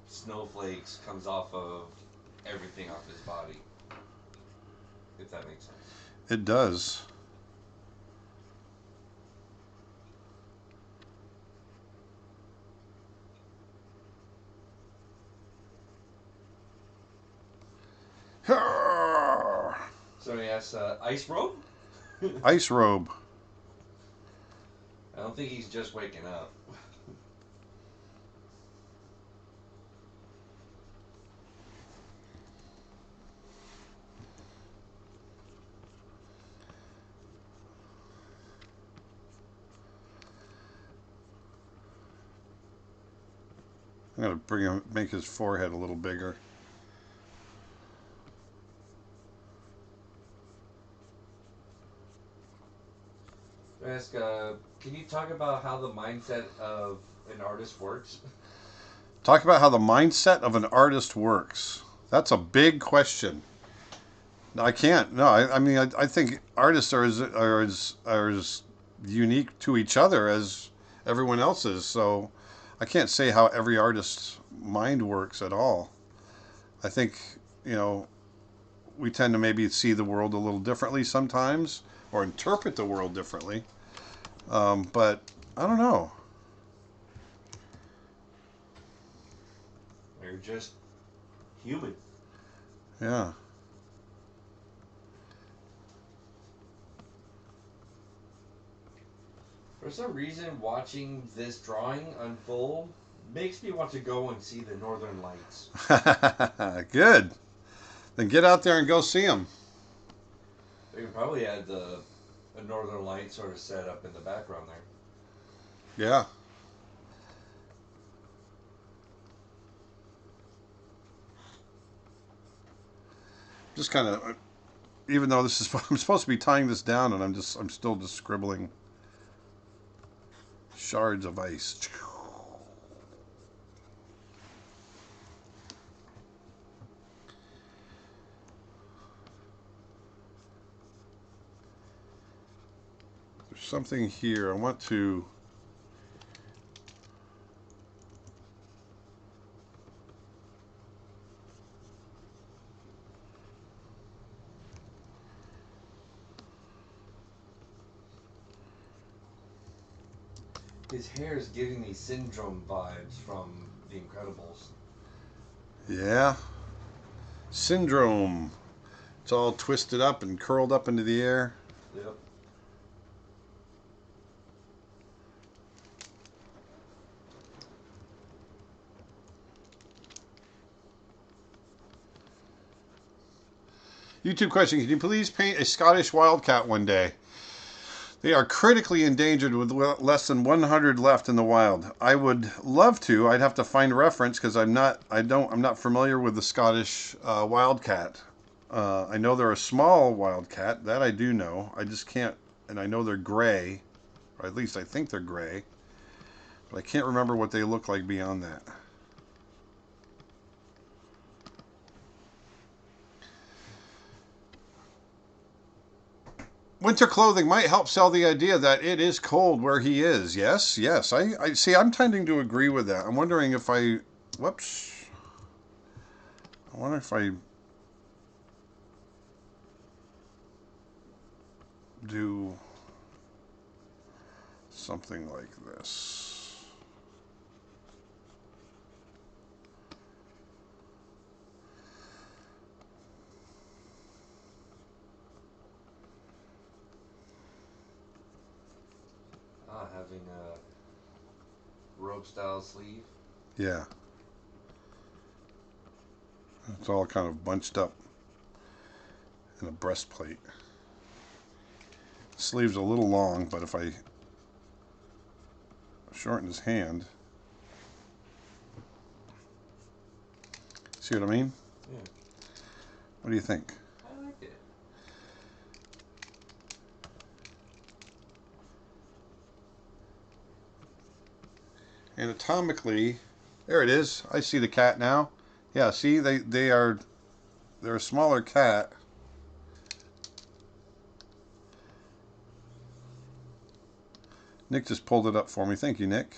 snowflakes comes off of everything off his body. If that makes sense. It does. So yes, ice robe. Ice robe. I don't think he's just waking up. I'm gonna make his forehead a little bigger. Ask, can you talk about how the mindset of an artist works? Talk about how the mindset of an artist works. That's a big question. No, I can't. No, I mean, I think artists are as unique to each other as everyone else is. So I can't say how every artist's mind works at all. I think, we tend to maybe see the world a little differently sometimes or interpret the world differently. But I don't know. They're just human. Yeah. For some reason, watching this drawing unfold makes me want to go and see the Northern Lights. Good. Then get out there and go see them. They could probably add a Northern Light sort of set up in the background there. Yeah. Just kind of, even though this is, I'm supposed to be tying this down, and I'm still just scribbling shards of ice. There's something here I want to. His hair is giving me Syndrome vibes from The Incredibles. Yeah. Syndrome. It's all twisted up and curled up into the air. Yep. YouTube question: can you please paint a Scottish wildcat one day? They are critically endangered with less than 100 left in the wild. I would love to. I'd have to find a reference because I'm not familiar with the Scottish wildcat. I know they're a small wildcat. That I do know. I just can't, and I know they're gray, or at least I think they're gray. But I can't remember what they look like beyond that. Winter clothing might help sell the idea that it is cold where he is. Yes, yes. I see. I'm tending to agree with that. I'm wondering if I... Whoops. I wonder if I do something like this. Having a rope style sleeve. Yeah. It's all kind of bunched up in a breastplate. The sleeve's a little long, but if I shorten his hand... See what I mean? Yeah. What do you think? I like it. Anatomically, there it is. I see the cat now. Yeah, see, they're a smaller cat. Nick just pulled it up for me. Thank you, Nick.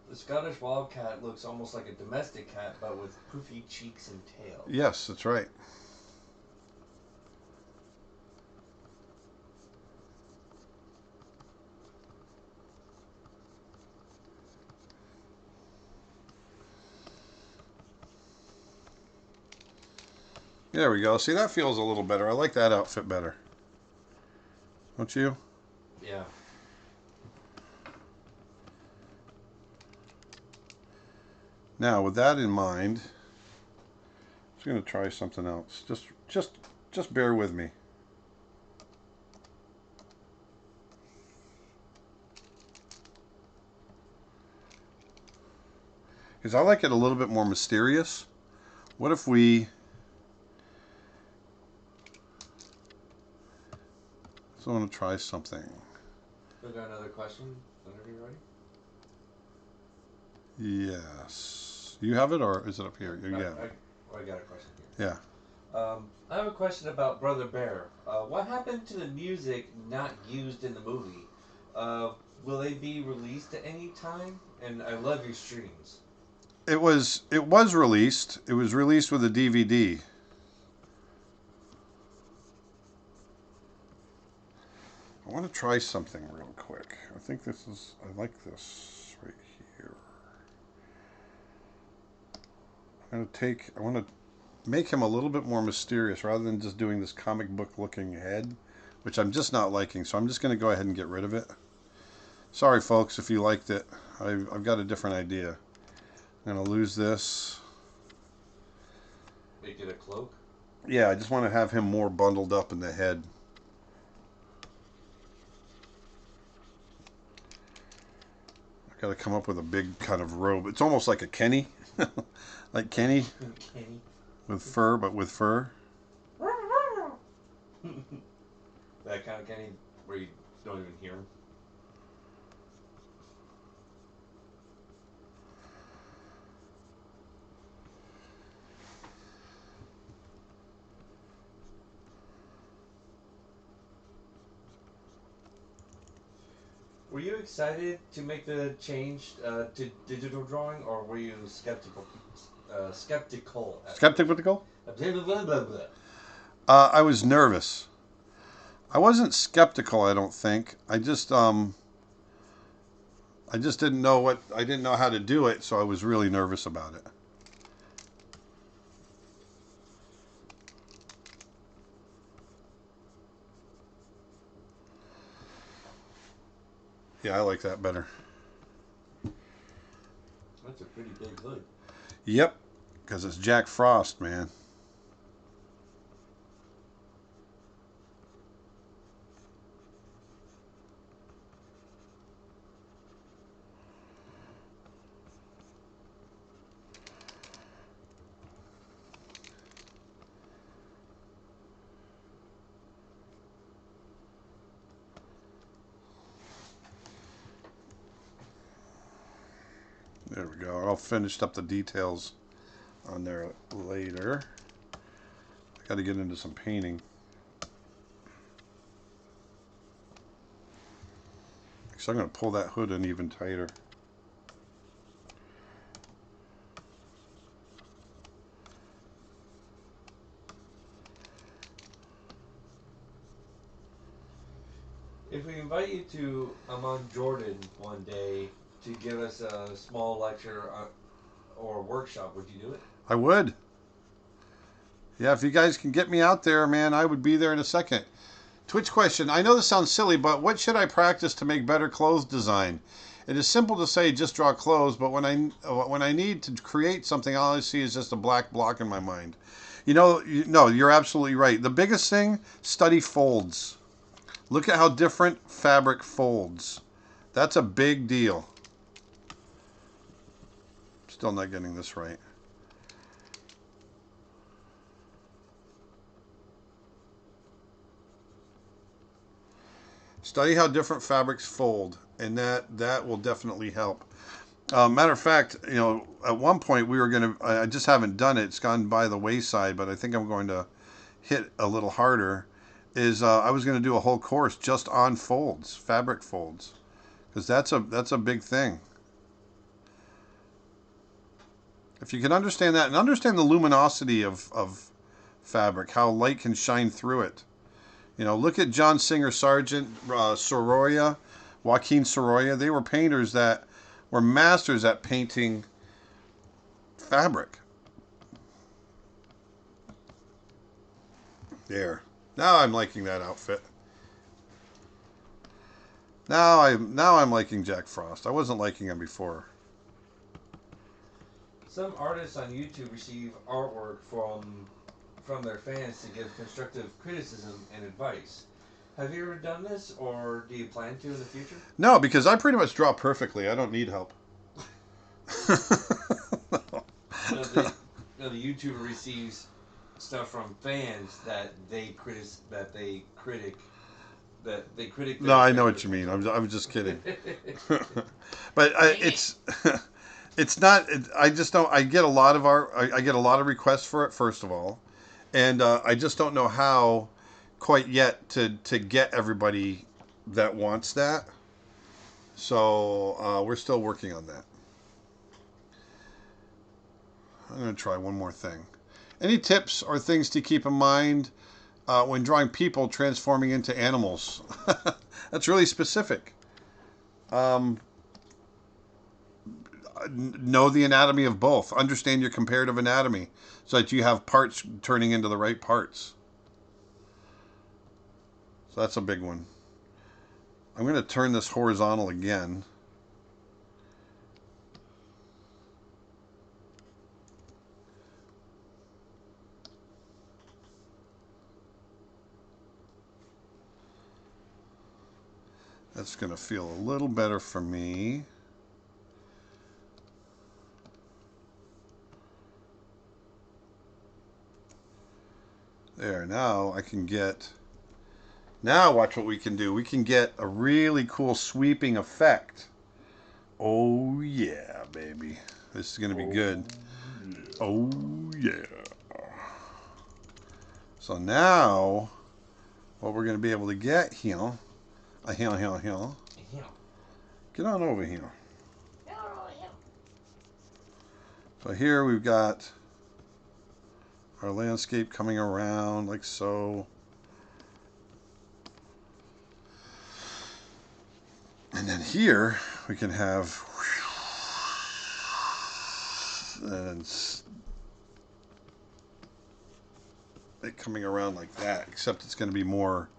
The Scottish Wildcat looks almost like a domestic cat, but with poofy cheeks and tail. Yes, that's right. There we go. See, that feels a little better. I like that outfit better. Don't you? Yeah. Now, with that in mind, I'm just going to try something else. Just bear with me. Because I like it a little bit more mysterious. What if we... So I want to try something. We got another question whenever you're ready. Yes. You have it, or is it up here? Yeah. I got a question here. Yeah. I have a question about Brother Bear. What happened to the music not used in the movie? Will they be released at any time? And I love your streams. It was released. It was released with a DVD. I want to try something real quick. I think I like this right here. I want to make him a little bit more mysterious rather than just doing this comic book looking head, which I'm just not liking. So I'm just going to go ahead and get rid of it. Sorry, folks, if you liked it. I've got a different idea. I'm going to lose this. Make it a cloak? Yeah, I just want to have him more bundled up in the head. I've got to come up with a big kind of robe. It's almost like a Kenny. Like Kenny. Kenny. With fur, but with fur. That kind of Kenny where you don't even hear him. Were you excited to make the change to digital drawing, or were you skeptical? Skeptical. Skeptical? Blah, blah, blah, blah. I was nervous. I wasn't skeptical, I don't think. I just didn't know I didn't know how to do it, so I was really nervous about it. Yeah, I like that better. That's a pretty big hood. Yep, because it's Jack Frost, man. There we go. I'll finish up the details on there later. I got to get into some painting. So I'm going to pull that hood in even tighter. If we invite you to Amman, Jordan one day to give us a small lecture or workshop, would you do it? I would. Yeah, if you guys can get me out there, man, I would be there in a second. Twitch question. I know this sounds silly, but what should I practice to make better clothes design? It is simple to say just draw clothes, but when I need to create something, all I see is just a black block in my mind. No, you're absolutely right. The biggest thing, study folds. Look at how different fabric folds. That's a big deal. Still not getting this right. Study how different fabrics fold, and that will definitely help. Matter of fact, at one point we were going to, I just haven't done it. It's gone by the wayside, but I think I'm going to hit a little harder. I was going to do a whole course just on folds, fabric folds, because that's a big thing. If you can understand that and understand the luminosity of fabric, how light can shine through it. Look at John Singer Sargent, Sorolla, Joaquin Sorolla. They were painters that were masters at painting fabric. There. Now I'm liking that outfit. Now I'm liking Jack Frost. I wasn't liking him before. Some artists on YouTube receive artwork from their fans to give constructive criticism and advice. Have you ever done this, or do you plan to in the future? No, because I pretty much draw perfectly. I don't need help. No, the YouTuber receives stuff from fans that they critic. No, I know what you mean. I'm just kidding. But it's not. I just don't. I get a lot of I get a lot of requests for it. First of all, and I just don't know how quite yet to get everybody that wants that. So we're still working on that. I'm going to try one more thing. Any tips or things to keep in mind when drawing people transforming into animals? That's really specific. Know the anatomy of both. Understand your comparative anatomy so that you have parts turning into the right parts. So that's a big one. I'm going to turn this horizontal again. That's going to feel a little better for me. There, now I can get... Now watch what we can do. We can get a really cool sweeping effect. Oh yeah, baby. This is going to be good. Oh yeah. So now, what we're going to be able to get here... Get on over here. So here we've got our landscape coming around like so. And then here we can have and it coming around like that, except it's going to be more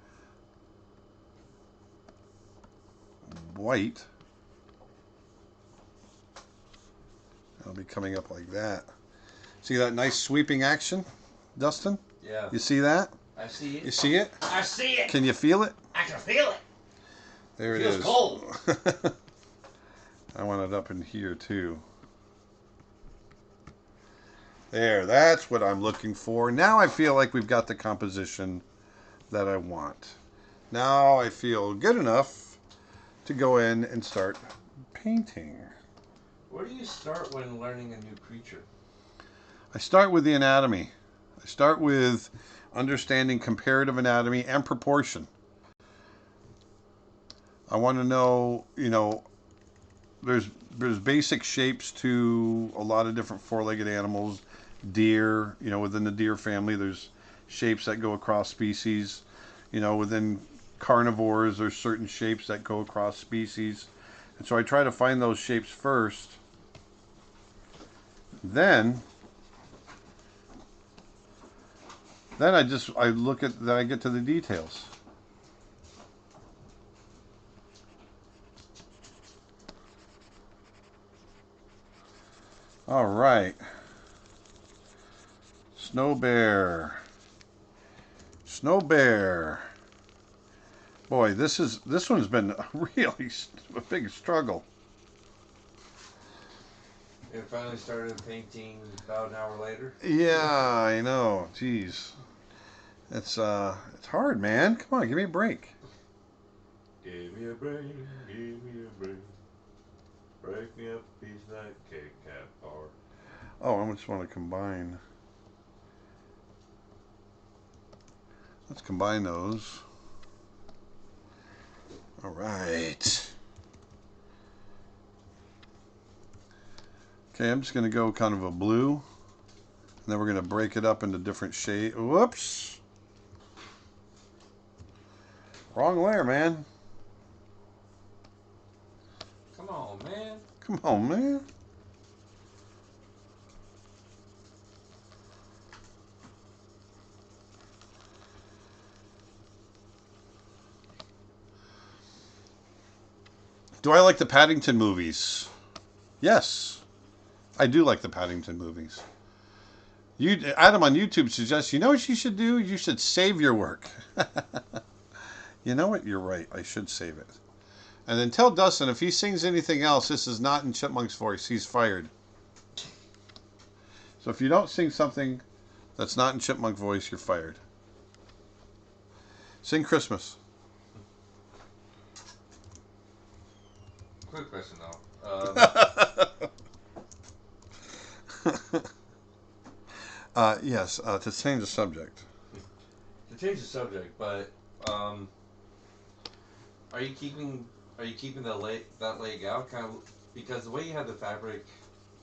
white. It'll be coming up like that. See that nice sweeping action, Dustin? Yeah. You see that? I see it. You see it? I see it. Can you feel it? I can feel it. There it Feels is. cold. I want it up in here too. There, that's what I'm looking for. Now I feel like we've got the composition that I want. Now I feel good enough to go in and start painting. Where do you start when learning a new creature? I start with the anatomy. I start with understanding comparative anatomy and proportion. I want to know, there's basic shapes to a lot of different four-legged animals. Deer, within the deer family, there's shapes that go across species. Within carnivores, there's certain shapes that go across species. And so I try to find those shapes first. Then I get to the details. All right. Snow bear. Snow bear. Boy, this one's been really a big struggle. And finally started painting about an hour later. Yeah, I know. Jeez. It's hard, man. Come on, give me a break. Give me a break, give me a break. Break me up a piece of that cake, cat bar. Oh, I just want to combine. Let's combine those. All right. Okay, I'm just going to go kind of a blue. And then we're going to break it up into different shades. Whoops. Wrong layer, man. Come on, man. Come on, man. Do I like the Paddington movies? Yes, I do like the Paddington movies. Adam on YouTube suggests, you know what you should do? You should save your work. You know what? You're right. I should save it. And then tell Dustin, if he sings anything else, this is not in Chipmunk's voice. He's fired. So if you don't sing something that's not in Chipmunk voice, you're fired. Sing Christmas. Quick question though. Yes, to change the subject. To change the subject, but are you keeping that leg out kind of, because the way you have the fabric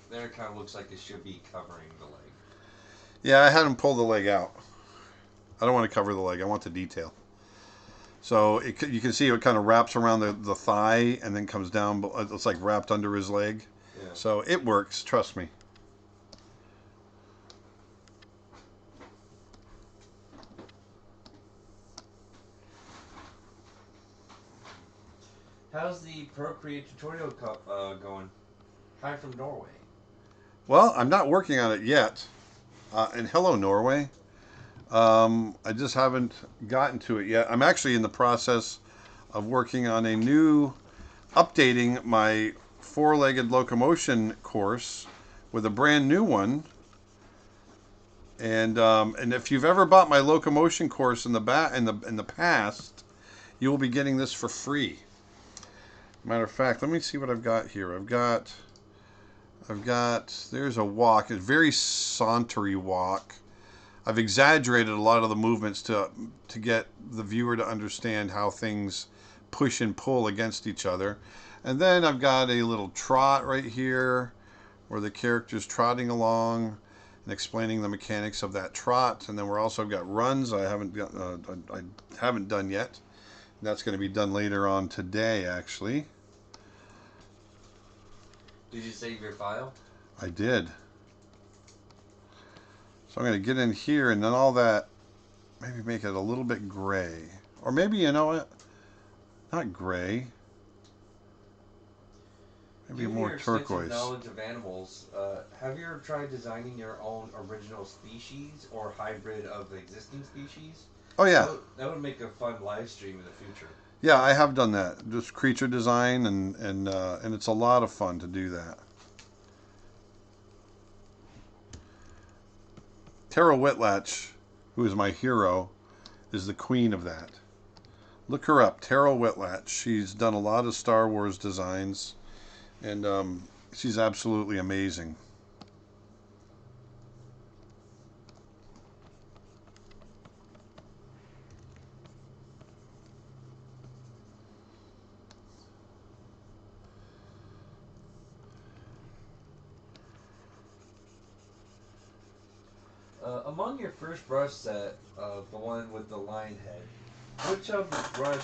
there, it kind of looks like it should be covering the leg. Yeah, I had him pull the leg out. I don't want to cover the leg. I want the detail. So you can see it kind of wraps around the thigh and then comes down. It's like wrapped under his leg. Yeah. So it works. Trust me. How's the Procreate tutorial going? Hi from Norway. Well, I'm not working on it yet. And hello, Norway. I just haven't gotten to it yet. I'm actually in the process of working on updating my four-legged locomotion course with a brand new one. And if you've ever bought my locomotion course in the past, you will be getting this for free. Matter of fact, let me see what I've got here. I've got. There's a walk. It's a very sauntery walk. I've exaggerated a lot of the movements to get the viewer to understand how things push and pull against each other. And then I've got a little trot right here where the character's trotting along and explaining the mechanics of that trot. And then we're also got runs I haven't done yet. That's going to be done later on today, actually. Did you save your file? I did. So I'm going to get in here and then all that, maybe make it a little bit gray. Or maybe, you know what? Not gray. Maybe Given more your turquoise. extensive knowledge of animals, have you ever tried designing your own original species or hybrid of existing species? Oh yeah. That would make a fun live stream in the future. Yeah, I have done that. Just creature design and it's a lot of fun to do that. Tara Whitlatch, who is my hero, is the queen of that. Look her up, Tara Whitlatch. She's done a lot of Star Wars designs, and she's absolutely amazing. Among your first brush set, the one with the lion head, which of the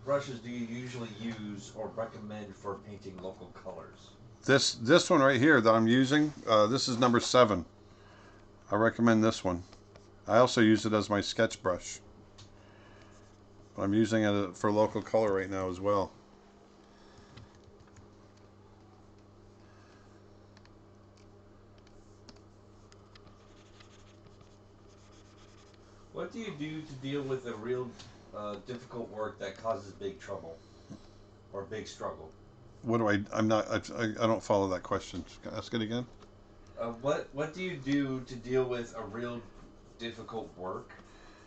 brushes do you usually use or recommend for painting local colors? This one right here that I'm using, this is number 7. I recommend this one. I also use it as my sketch brush. I'm using it for local color right now as well. What do you do to deal with a real difficult work that causes big trouble or big struggle? What do I don't follow that question. Ask it again. What do you do to deal with a real difficult work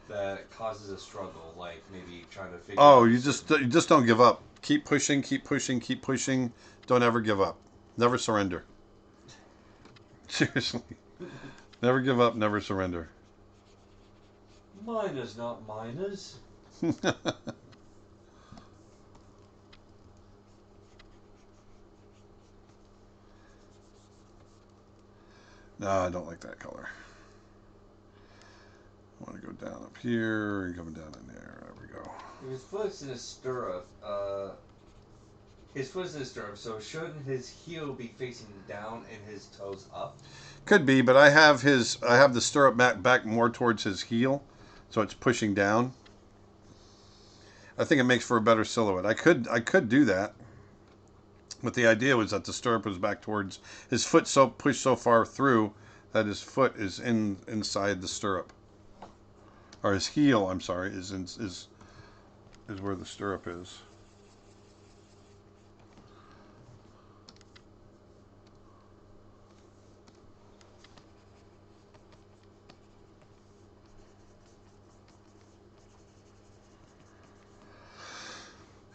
that causes a struggle, like maybe trying to figure Oh, out you just don't give up. Keep pushing, keep pushing, keep pushing. Don't ever give up. Never surrender. Seriously. Never give up, never surrender. Miners, not miners. No, I don't like that color. I want to go down up here and coming down in there. There we go. If his foot's in a stirrup, so shouldn't his heel be facing down and his toes up? Could be, but I have the stirrup back more towards his heel, so it's pushing down. I think it makes for a better silhouette. I could do that. But the idea was that the stirrup was back towards his foot, so pushed so far through that his foot is inside the stirrup, or his heel. I'm sorry, is where the stirrup is.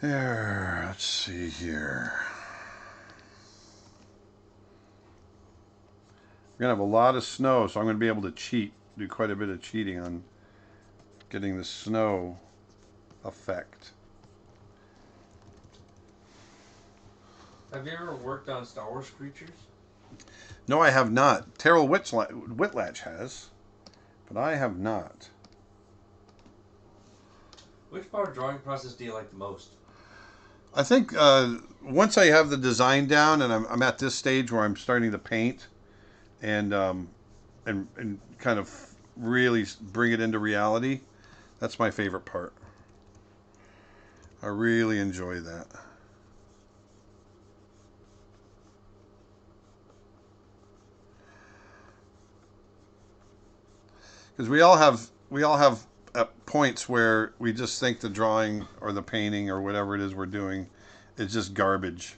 Here, let's see here. We're going to have a lot of snow, so I'm going to be able to do quite a bit of cheating on getting the snow effect. Have you ever worked on Star Wars creatures? No, I have not. Terrell Whitlatch has, but I have not. Which part of drawing process do you like the most? I think once I have the design down and I'm at this stage where I'm starting to paint and kind of really bring it into reality, that's my favorite part. I really enjoy that. Because we all have at points where we just think the drawing or the painting or whatever it is we're doing is just garbage.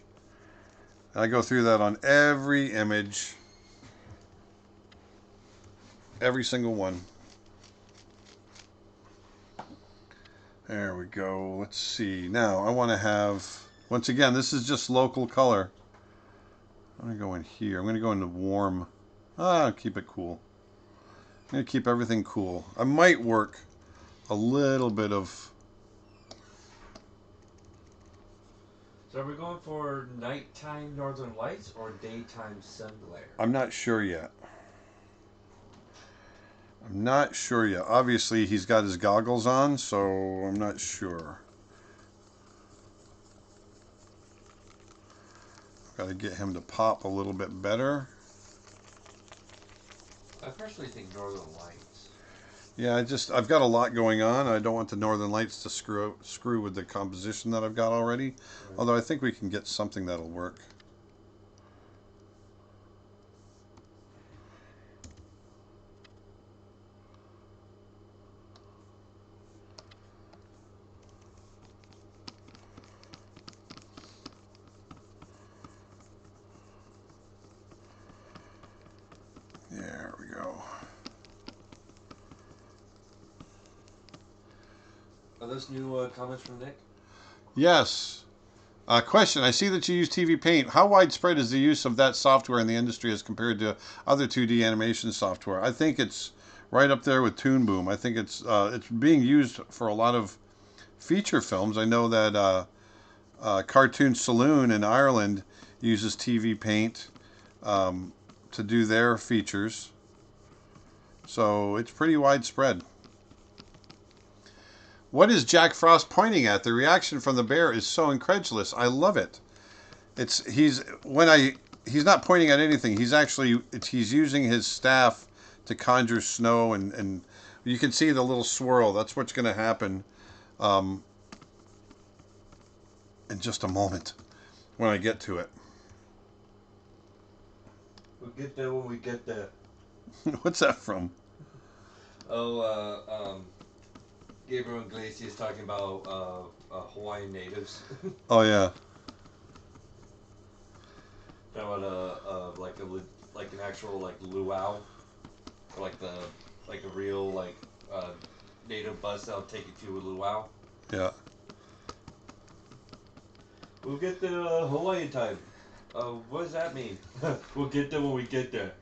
And I go through that on every image, every single one. There we go. Let's see. Now I want to have, once again, this is just local color. I'm going to go in here. I'm going to go into warm. Keep it cool. I'm going to keep everything cool. I might work a little bit of So are we going for nighttime northern lights or daytime sun glare? I'm not sure yet. I'm not sure yet. Obviously, he's got his goggles on, so I'm not sure. Got to get him to pop a little bit better. I personally think northern lights. Yeah, I've got a lot going on. I don't want the northern lights to screw with the composition that I've got already. Right. Although I think we can get something that'll work. There we go. Are those new comments from Nick? Yes. Question. I see that you use TV Paint. How widespread is the use of that software in the industry as compared to other 2D animation software? I think it's right up there with Toon Boom. I think it's being used for a lot of feature films. I know that Cartoon Saloon in Ireland uses TV Paint to do their features. So it's pretty widespread. What is Jack Frost pointing at? The reaction from the bear is so incredulous. I love it. He's not pointing at anything. He's using his staff to conjure snow, and you can see the little swirl. That's what's going to happen in just a moment when I get to it. We'll get there when we get there. What's that from? Gabriel Iglesias talking about Hawaiian natives. Oh yeah. Talking about like an actual like luau, or like a real native bus that'll take you to a luau. Yeah. We'll get there Hawaiian time. What does that mean? We'll get there when we get there.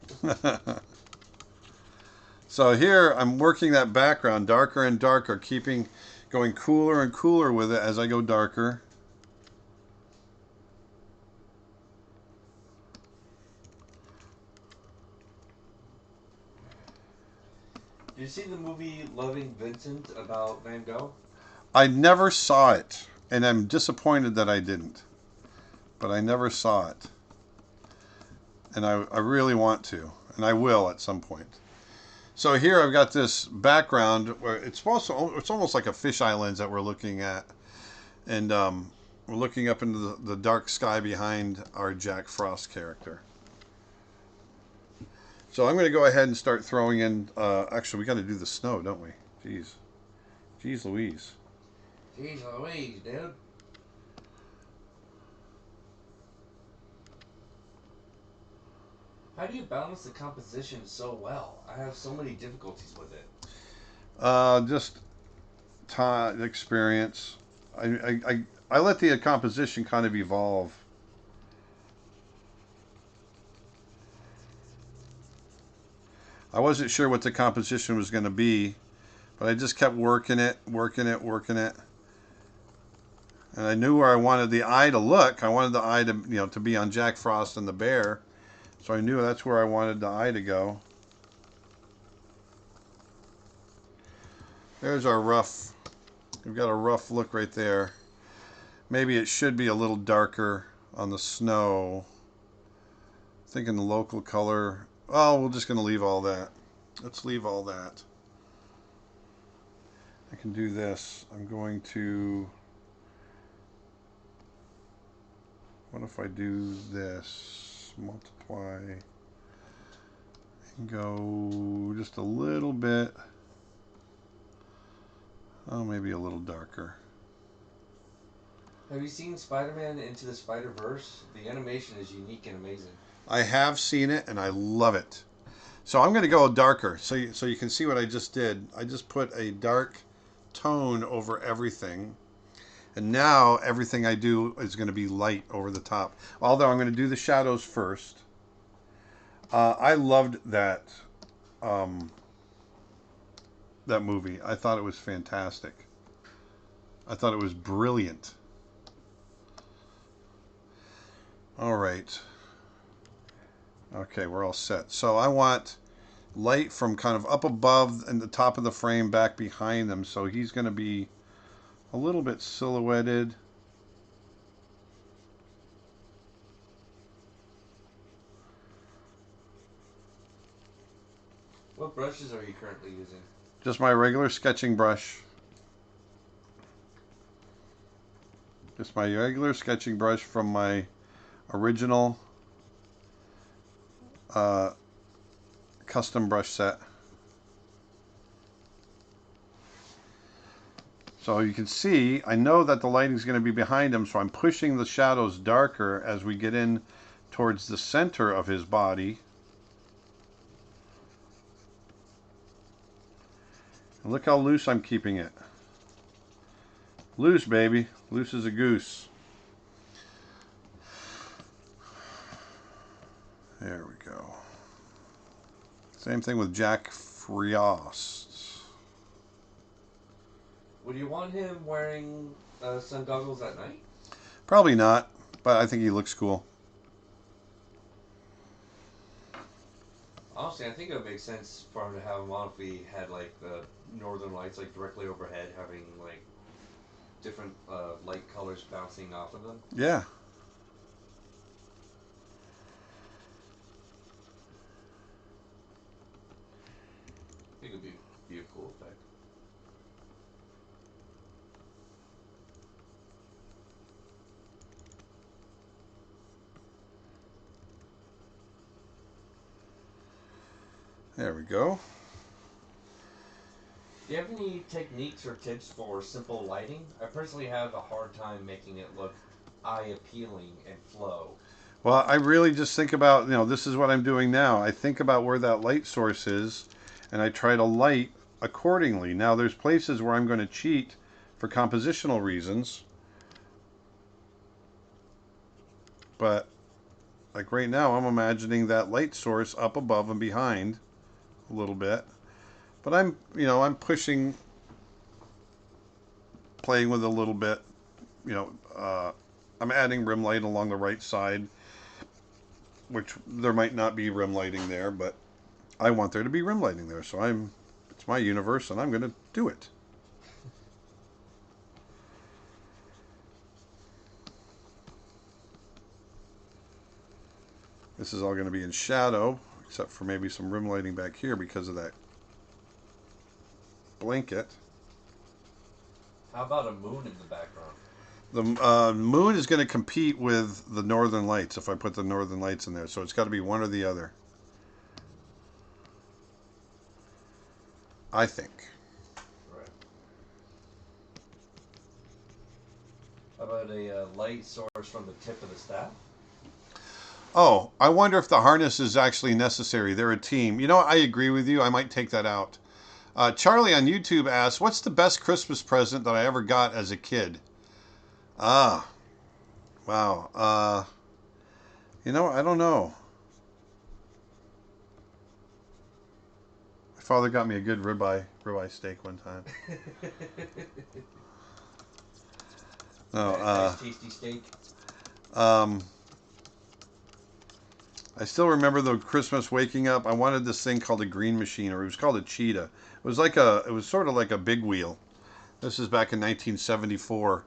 So here I'm working that background darker and darker, going cooler and cooler with it as I go darker. Did you see the movie Loving Vincent about Van Gogh? I never saw it, and I'm disappointed that I didn't. But I never saw it. And I really want to, and I will at some point. So here I've got this background where it's almost like a fisheye lens that we're looking at. And we're looking up into the dark sky behind our Jack Frost character. So I'm going to go ahead and start throwing in... actually, we got to do the snow, don't we? Jeez. Jeez Louise. Jeez Louise, dude. How do you balance the composition so well? I have so many difficulties with it. Just time, experience. I let the composition kind of evolve. I wasn't sure what the composition was going to be, but I just kept working it. And I knew where I wanted the eye to look. I wanted the eye to be on Jack Frost and the bear. So I knew that's where I wanted the eye to go. There's our rough. We've got a rough look right there. Maybe it should be a little darker on the snow. Thinking the local color. Oh, we're just going to leave all that. Let's leave all that. I can do this. I'm going to... What if I do this? Multiply and go just a little bit. Oh, maybe a little darker. Have you seen Spider-Man Into the Spider-Verse? The animation is unique and amazing. I have seen it and I love it. So I'm going to go darker so you can see what I just did. I just put a dark tone over everything. And now everything I do is going to be light over the top. Although I'm going to do the shadows first. I loved that that movie. I thought it was fantastic. I thought it was brilliant. All right. Okay, we're all set. So I want light from kind of up above and the top of the frame back behind them. So he's going to be a little bit silhouetted. What brushes are you currently using? Just my regular sketching brush. Just my regular sketching brush from my original custom brush set. So you can see, I know that the lighting is going to be behind him, so I'm pushing the shadows darker as we get in towards the center of his body. And look how loose I'm keeping it. Loose, baby. Loose as a goose. There we go. Same thing with Jack Frost. Would you want him wearing sun goggles at night? Probably not, but I think he looks cool. Honestly, I think it would make sense for him to have him on if we had like the northern lights like directly overhead, having like different light colors bouncing off of them. Yeah. I think it would be a cool effect. There we go. Do you have any techniques or tips for simple lighting? I personally have a hard time making it look eye appealing and flow. Well, I really just think about, this is what I'm doing now. I think about where that light source is, and I try to light accordingly. Now, there's places where I'm going to cheat for compositional reasons. But, like right now, I'm imagining that light source up above and behind a little bit. But I'm pushing, playing with it a little bit. I'm adding rim light along the right side, which there might not be rim lighting there, but I want there to be rim lighting there. So it's my universe, and I'm going to do it. This is all going to be in shadow, except for maybe some rim lighting back here because of that blanket. How about a moon in the background? The moon is going to compete with the northern lights if I put the northern lights in there. So it's got to be one or the other, I think. Right. How about a light source from the tip of the staff? Oh, I wonder if the harness is actually necessary. They're a team. I agree with you. I might take that out. Charlie on YouTube asks, what's the best Christmas present that I ever got as a kid? Ah, wow. I don't know. My father got me a good ribeye steak one time. No, nice tasty steak. I still remember the Christmas waking up. I wanted this thing called a green machine, or it was called a cheetah. It was sort of like a big wheel. This is back in 1974,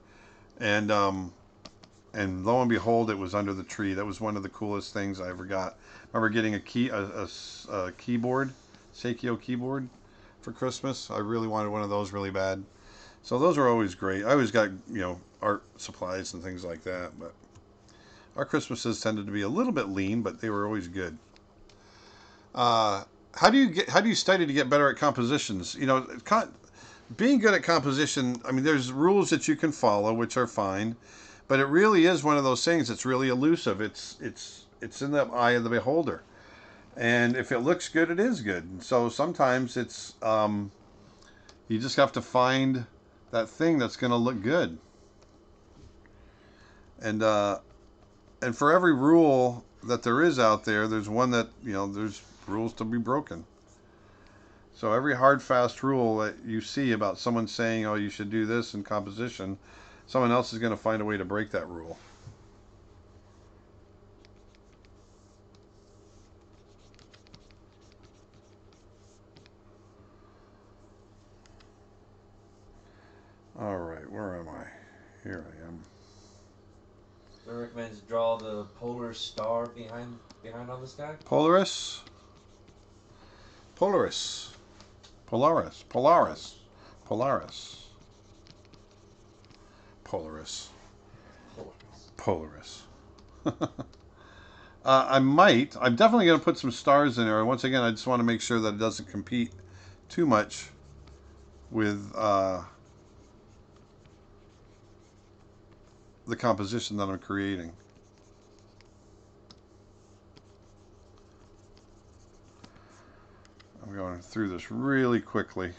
and lo and behold, it was under the tree. That was one of the coolest things I ever got. I remember getting a keyboard, Seikyo keyboard, for Christmas. I really wanted one of those really bad. So those were always great. I always got art supplies and things like that, but our Christmases tended to be a little bit lean, but they were always good. How do you study to get better at compositions? Being good at composition, I mean, there's rules that you can follow, which are fine, but it really is one of those things that's really elusive. It's in the eye of the beholder, and if it looks good, it is good. And so sometimes it's you just have to find that thing that's going to look good, and for every rule that there is out there, there's one that, there's rules to be broken. So every hard, fast rule that you see about someone saying, oh, you should do this in composition, someone else is going to find a way to break that rule. and draw the polar star behind on the sky? Polaris. Polaris. Polaris. Polaris. Polaris. Polaris. Polaris. I'm definitely going to put some stars in there. Once again, I just want to make sure that it doesn't compete too much with the composition that I'm creating. I'm going through this really quickly.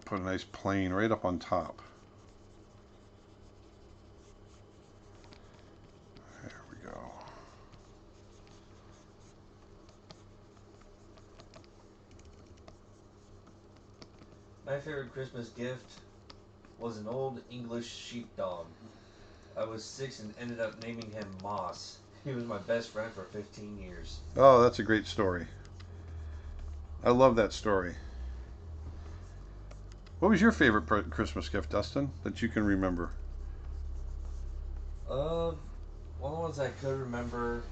Put a nice plane right up on top. There we go. My favorite Christmas gift was an old English sheepdog. I was 6 and ended up naming him Moss. He was my best friend for 15 years. Oh, that's a great story. I love that story. What was your favorite Christmas gift, Dustin, that you can remember? One of the ones I could remember.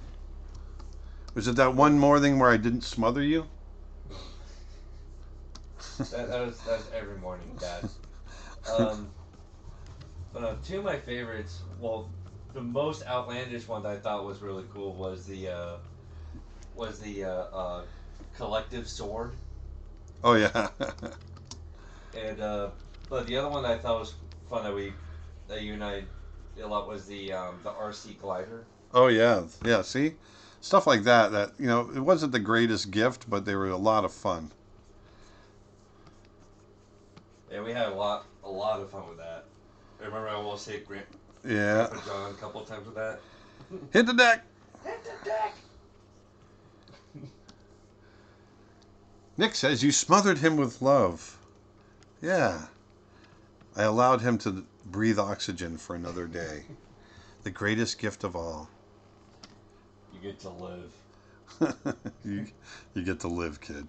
Was it that one morning where I didn't smother you? That was every morning, Dad. But two of my favorites. Well, the most outlandish one that I thought was really cool was the collective sword. Oh yeah. And but the other one that I thought was fun that you and I did a lot was the RC glider. Oh yeah, yeah. See, stuff like that. That it wasn't the greatest gift, but they were a lot of fun. Yeah, we had a lot of fun with that. I remember I almost hit Yeah. Grandpa John a couple of times with that. Hit the deck. Hit the deck. Nick says you smothered him with love. Yeah. I allowed him to breathe oxygen for another day. The greatest gift of all. You get to live. you get to live, kid.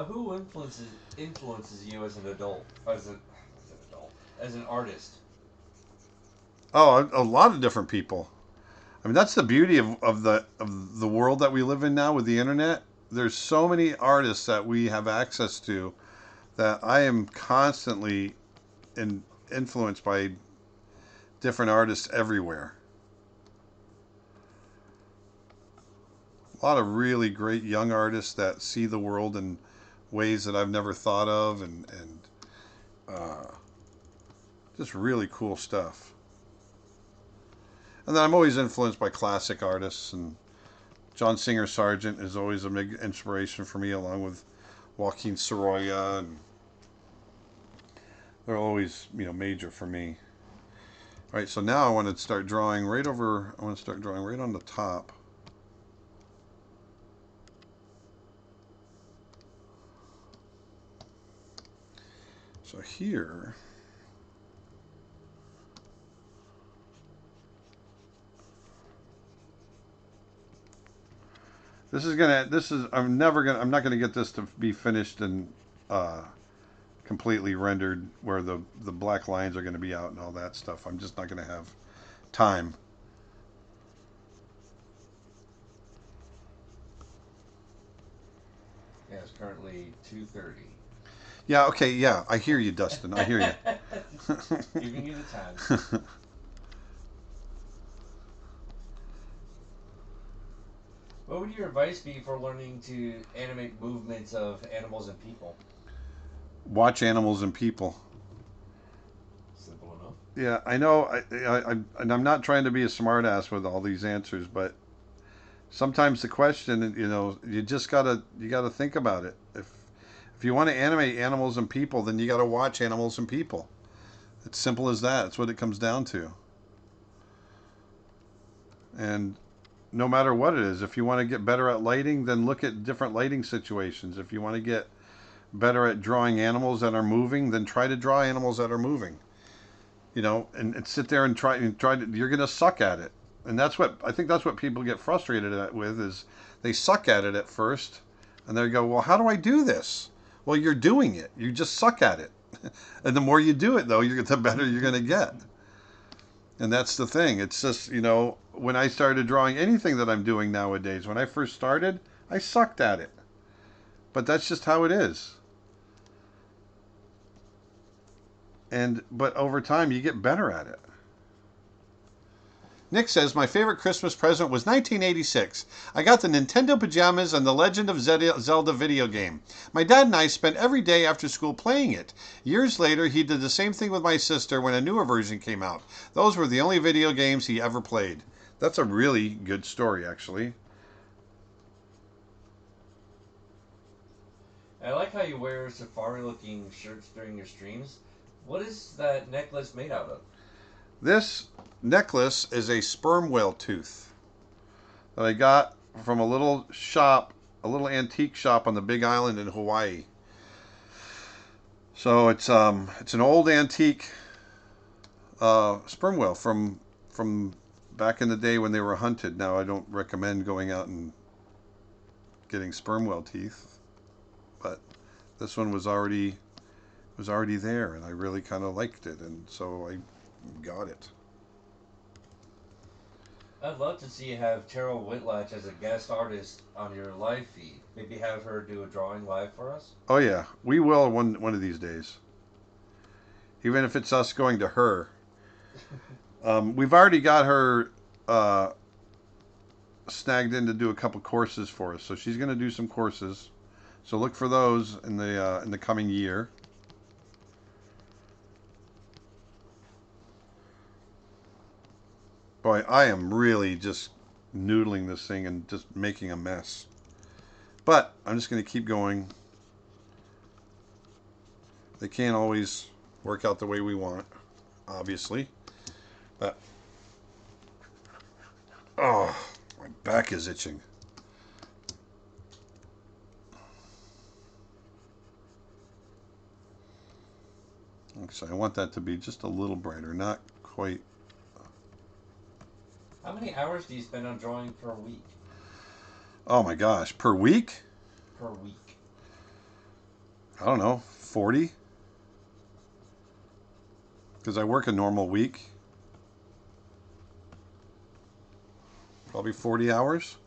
Who influences you as an adult? As an artist? Oh, a lot of different people. I mean, that's the beauty of the world that we live in now with the internet. There's so many artists that we have access to that I am constantly influenced by different artists everywhere. A lot of really great young artists that see the world in ways that I've never thought of, and just really cool stuff. And then I'm always influenced by classic artists, and John Singer Sargent is always a big inspiration for me, along with Joaquin Sorolla, and they're always major for me. All right, so now I want to start drawing right over. I want to start drawing right on the top. So here, I'm not gonna get this to be finished and completely rendered where the black lines are gonna be out and all that stuff. I'm just not gonna have time. Yeah, it's currently 2:30. Yeah, okay, yeah, I hear you, Dustin. I hear you. Giving you the time. What would your advice be for learning to animate movements of animals and people? Watch animals and people. Simple enough. Yeah, I know. And I'm not trying to be a smartass with all these answers, but sometimes the question, you just gotta think about it. If you want to animate animals and people, then you got to watch animals and people. It's simple as that. It's what it comes down to. And no matter what it is, if you want to get better at lighting, then look at different lighting situations. If you want to get better at drawing animals that are moving, then try to draw animals that are moving. And sit there and try to, you're going to suck at it. And that's what I think that's what people get frustrated with is they suck at it at first, and they go, "Well, how do I do this?" Well, you're doing it. You just suck at it, and the more you do it, though, the better you're going to get. And that's the thing. It's just when I started drawing anything that I'm doing nowadays, when I first started, I sucked at it, but that's just how it is. But over time, you get better at it. Nick says, my favorite Christmas present was 1986. I got the Nintendo pajamas and the Legend of Zelda video game. My dad and I spent every day after school playing it. Years later, he did the same thing with my sister when a newer version came out. Those were the only video games he ever played. That's a really good story, actually. I like how you wear safari-looking shirts during your streams. What is that necklace made out of? This necklace is a sperm whale tooth that I got from a little shop, a little antique shop on the Big Island in Hawaii. So it's an old antique sperm whale from back in the day when they were hunted. Now I don't recommend going out and getting sperm whale teeth, but this one was already there, and I really kind of liked it, and so I got it. I'd love to see you have Terrell Whitlatch as a guest artist on your live feed. Maybe have her do a drawing live for us. Oh yeah, we will one of these days. Even if it's us going to her. We've already got her snagged in to do a couple courses for us, so she's going to do some courses. So look for those in the coming year. Boy, I am really just noodling this thing and just making a mess. But I'm just going to keep going. They can't always work out the way we want, obviously. But, oh, my back is itching. So I want that to be just a little brighter, not quite. How many hours do you spend on drawing per week? Oh my gosh, per week? Per week. I don't know, 40? Because I work a normal week. Probably 40 hours.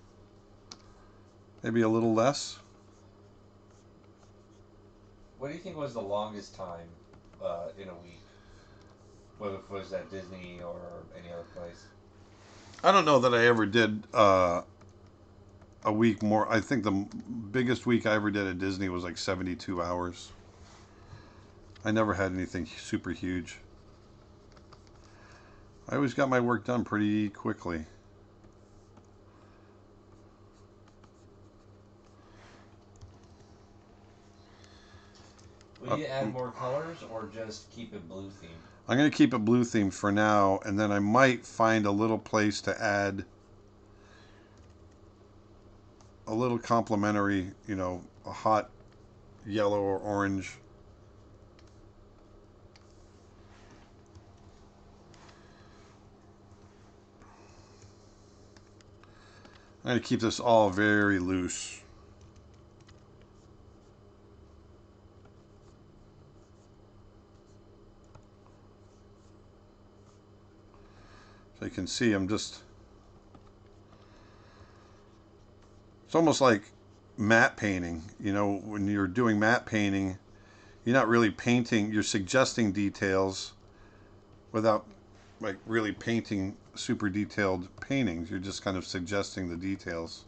Maybe a little less. What do you think was the longest time in a week? Whether it was at Disney or any other place? I don't know that I ever did a week more. I think the biggest week I ever did at Disney was like 72 hours. I never had anything super huge. I always got my work done pretty quickly. Will you add more colors or just keep it blue themed? I'm going to keep it blue themed for now, and then I might find a little place to add a little complementary, a hot yellow or orange. I'm going to keep this all very loose. So you can see it's almost like matte painting. When you're doing matte painting, you're not really painting, you're suggesting details without like really painting super detailed paintings. You're just kind of suggesting the details.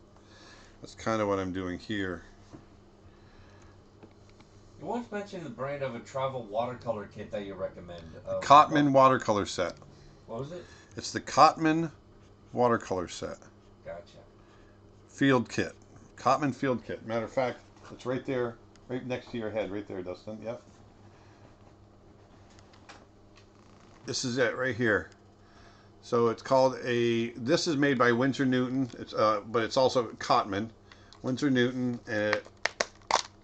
That's kind of what I'm doing here. You once mentioned the brand of a travel watercolor kit that you recommend. Cotman watercolor set. What was it? It's the Cotman watercolor set. Gotcha. Field kit. Cotman field kit. Matter of fact, it's right there, right next to your head, right there, Dustin. Yep. This is it right here. So it's called this is made by Winsor Newton. But it's also Cotman. Winsor Newton, and it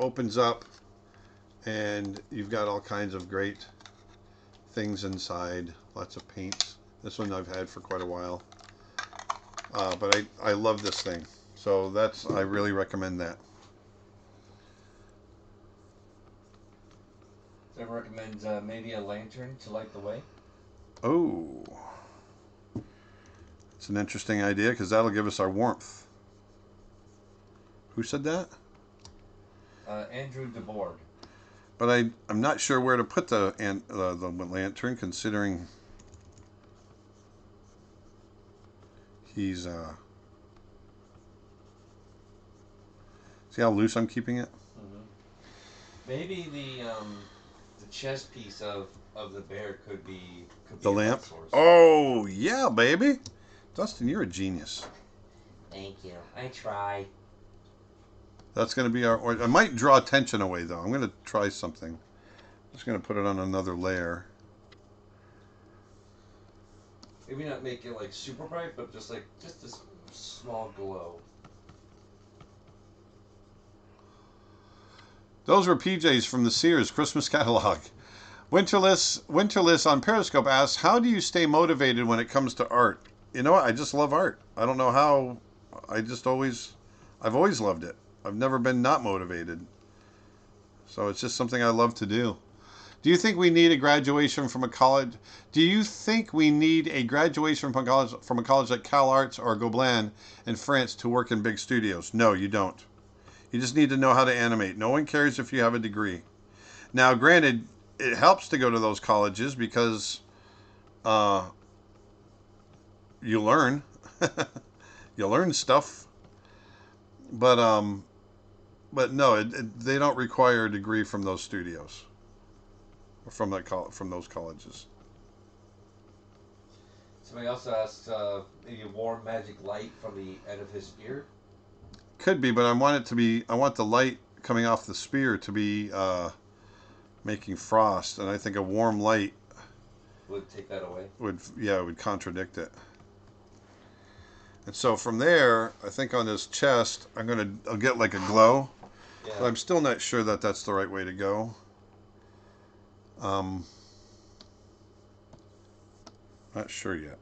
opens up, and you've got all kinds of great things inside. Lots of paints. This one I've had for quite a while. But I love this thing. So I really recommend that. So I recommend maybe a lantern to light the way. Oh, it's an interesting idea because that'll give us our warmth. Who said that? Andrew DeBoard. But I'm not sure where to put the lantern, considering he's see how loose I'm keeping it. Mm-hmm. Maybe the chest piece of the bear could be The a lamp. light source. Oh yeah, baby. Dustin, you're a genius. Thank you. I try. That's going to be our. Or I might draw attention away though. I'm going to try something. Just going to put it on another layer. Maybe not make it like super bright, but just a small glow. Those were PJs from the Sears Christmas catalog. Winterless on Periscope asks, "How do you stay motivated when it comes to art?" You know what? I just love art. I don't know how. I've always loved it. I've never been not motivated. So it's just something I love to do. Do you think we need a graduation from a college? Do you think we need a graduation from a college like Cal Arts or Gobelin in France to work in big studios? No, you don't. You just need to know how to animate. No one cares if you have a degree. Now, granted, it helps to go to those colleges because you learn. You learn stuff. But no, they don't require a degree from those studios. Or from those colleges. Somebody also asked maybe a warm magic light from the end of his spear. Could be, but I want the light coming off the spear to be making frost, and I think a warm light Would take that away. Would contradict it. And so from there, I think on this chest, I'll get like a glow. Yeah. But I'm still not sure that that's the right way to go. Not sure yet.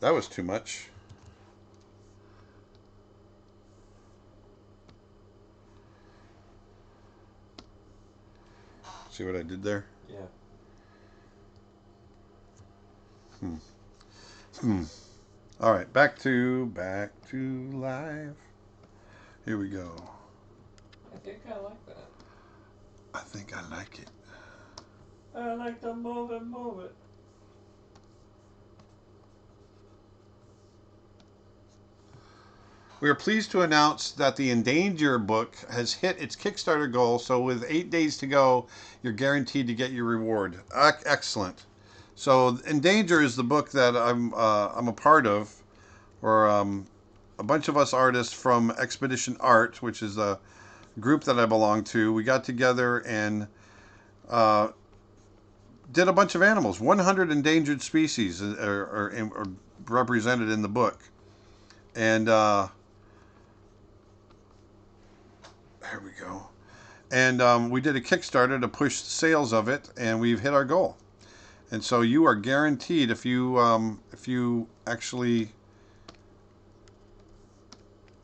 That was too much. See what I did there? Yeah. All right, back to live. Here we go. I think I like that. I think I like it. I like to move it, move it. We are pleased to announce that the Endanger book has hit its Kickstarter goal. So with 8 days to go, you're guaranteed to get your reward. Excellent. So Endanger is the book that I'm a part of, or a bunch of us artists from Expedition Art, which is a group that I belong to. We got together and did a bunch of animals. 100 endangered species are represented in the book, and there we go. And we did a Kickstarter to push sales of it, and we've hit our goal. And so you are guaranteed if you actually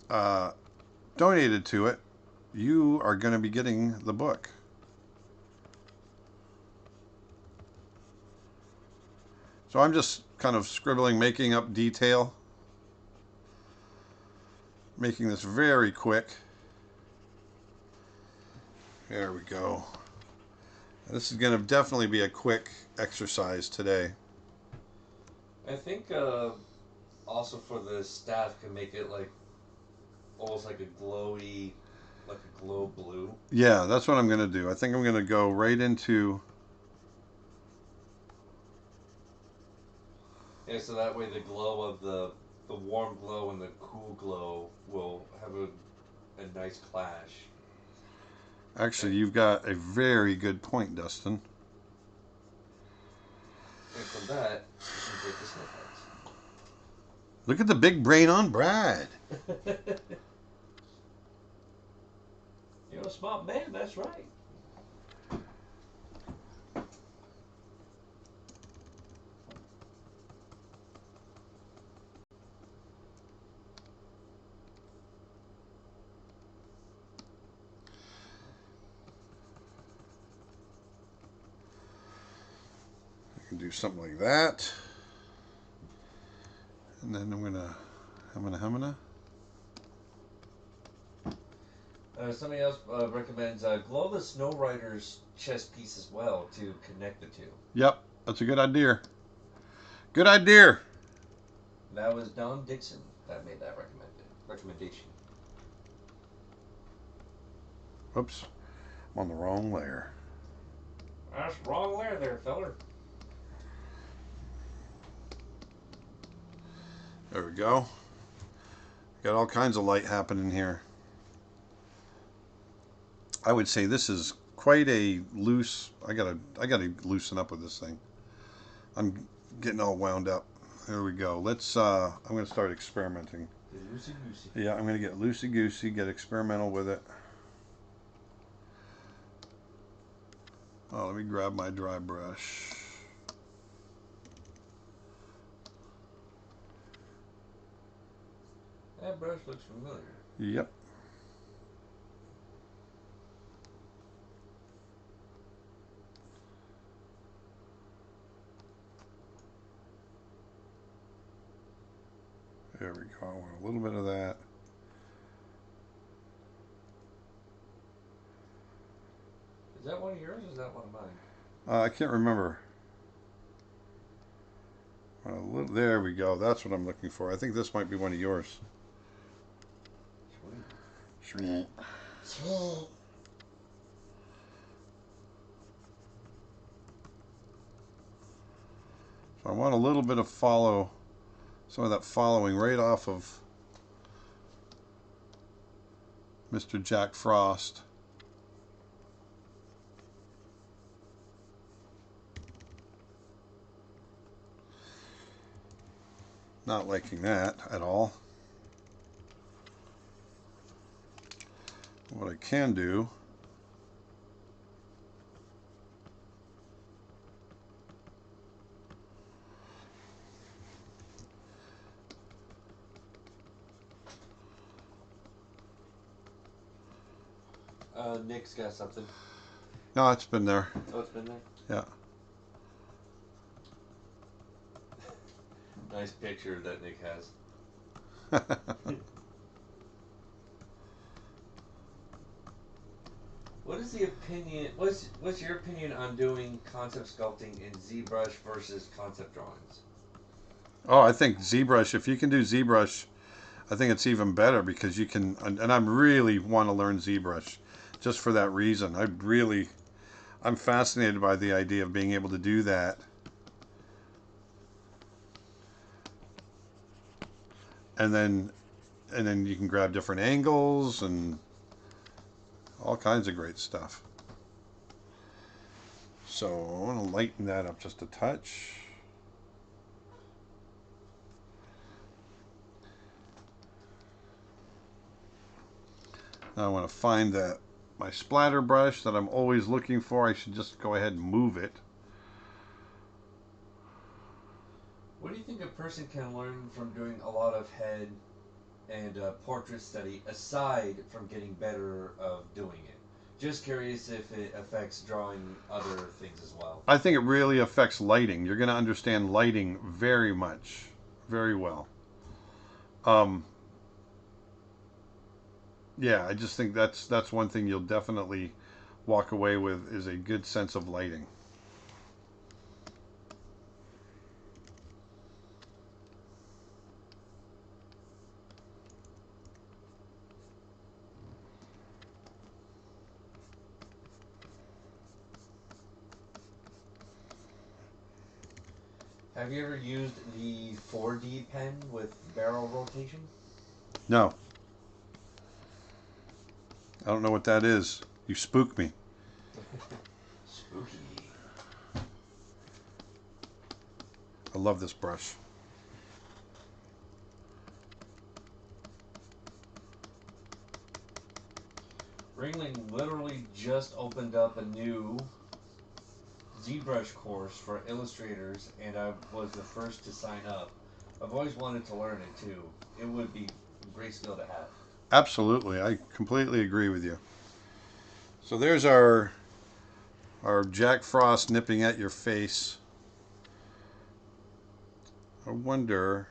donated to it, you are going to be getting the book. So I'm just kind of scribbling, making up detail, making this very quick. There we go. This is going to definitely be a quick exercise today. I think also for the staff can make it like almost like a glowy, like a glow blue. Yeah, that's what I'm going to do. I think I'm going to go right into... Yeah, so that way the glow of the warm glow and the cool glow will have a nice clash. Actually, you've got a very good point, Dustin. And from that, you can break the snowflakes. Look at the big brain on Brad. You're a smart man, that's right. do something like that. And then I'm gonna. Somebody else recommends glow the Snow Rider's chest piece as well to connect the two. Yep, that's a good idea. Good idea. That was Don Dixon that made that recommendation. Oops, I'm on the wrong layer. That's wrong layer there, feller. There we go. Got all kinds of light happening here. I would say this is quite a loose. I gotta loosen up with this thing. I'm getting all wound up. There we go. Let's. I'm gonna start experimenting. Loosey goosey. Yeah, I'm gonna get loosey goosey. Get experimental with it. Oh, let me grab my dry brush. That brush looks familiar. Yep. There we go. I want a little bit of that. Is that one of yours or is that one of mine? I can't remember. There we go. That's what I'm looking for. I think this might be one of yours. Sweet. So I want a little bit of some of that following right off of Mr. Jack Frost. Not liking that at all. What I can do Nick's got something. No, it's been there. Oh, it's been there? Yeah. Nice picture that Nick has. What is the opinion? What's your opinion on doing concept sculpting in ZBrush versus concept drawings? Oh, I think ZBrush. If you can do ZBrush, I think it's even better because you can. And I really want to learn ZBrush, just for that reason. I'm fascinated by the idea of being able to do that. And then you can grab different angles and all kinds of great stuff. So I want to lighten that up just a touch. Now I want to find my splatter brush that I'm always looking for. I should just go ahead and move it. What do you think a person can learn from doing a lot of head and portrait study aside from getting better of doing it? Just curious if it affects drawing other things as well. I think it really affects lighting. You're going to understand lighting very much, very well. Yeah, I just think that's one thing you'll definitely walk away with is a good sense of lighting. Have you ever used the 4D pen with barrel rotation? No. I don't know what that is. You spook me. Spooky. I love this brush. Ringling literally just opened up a new ZBrush course for illustrators, and I was the first to sign up. I've always wanted to learn it too. It would be a great skill to have. Absolutely. I completely agree with you. So there's our Jack Frost nipping at your face. I wonder.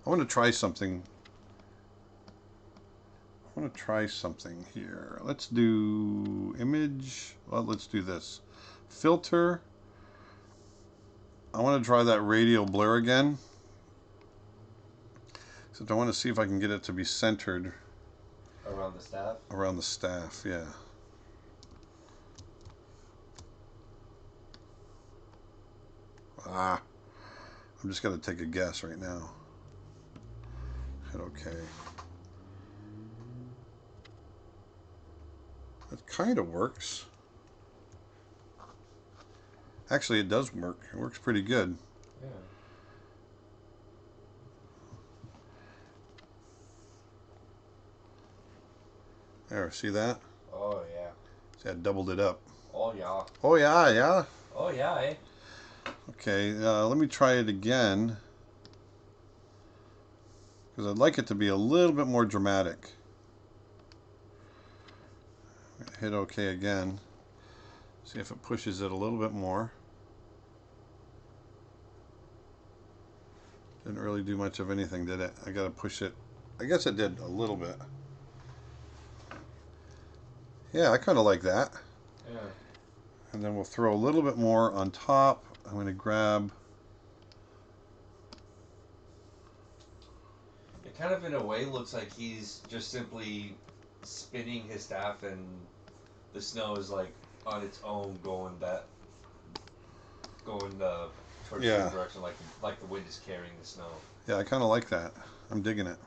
I want to try something. I want to try something here. Let's do image. Well, let's do this. Filter. I want to try that radial blur again. So I want to see if I can get it to be centered. Around the staff? Around the staff, yeah. Ah. I'm just going to take a guess right now. Hit OK. It kind of works. Actually, it does work. It works pretty good. Yeah. There, see that? Oh, yeah. See, I doubled it up. Oh, yeah. Oh, yeah, yeah. Oh, yeah, eh? Okay, let me try it again. Because I'd like it to be a little bit more dramatic. Hit OK again. See if it pushes it a little bit more. Didn't really do much of anything, did it? I gotta push it. I guess it did a little bit. Yeah, I kind of like that. Yeah. And then we'll throw a little bit more on top. I'm going to grab. It kind of, in a way, looks like he's just simply spinning his staff, and the snow is like on its own going towards the direction, like the wind is carrying the snow. Yeah, I kind of like that. I'm digging it.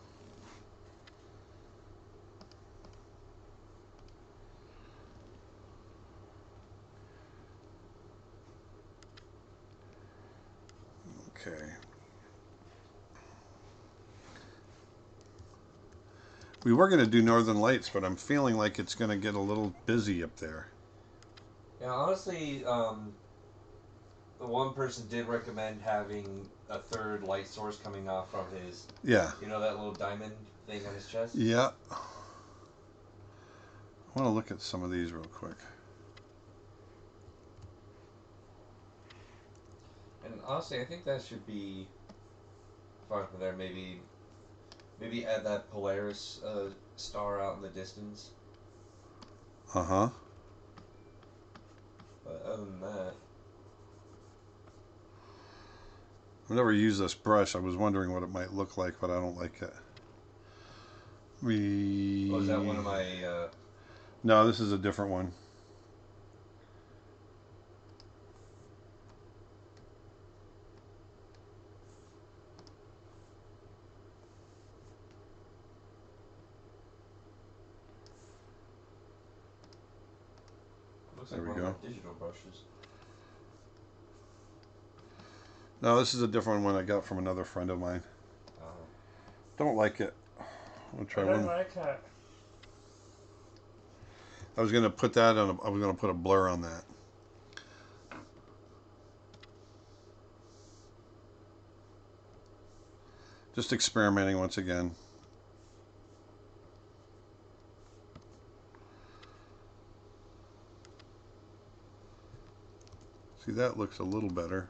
Okay. We were going to do Northern Lights, but I'm feeling like it's going to get a little busy up there. Yeah, honestly, the one person did recommend having a third light source coming off from his... Yeah. You know that little diamond thing on his chest? Yeah. I want to look at some of these real quick. And honestly, I think that should be fine from there. Maybe add that Polaris star out in the distance. Uh-huh. But other than that... I've never used this brush. I was wondering what it might look like, but I don't like it. Oh, is that one of my... No, this is a different one. Looks There like we one go. of my digital brushes. No, this is a different one I got from another friend of mine. Oh. Don't like it. I'll try one. like it. I was gonna put that on. I was gonna put a blur on that. Just experimenting once again. See, that looks a little better.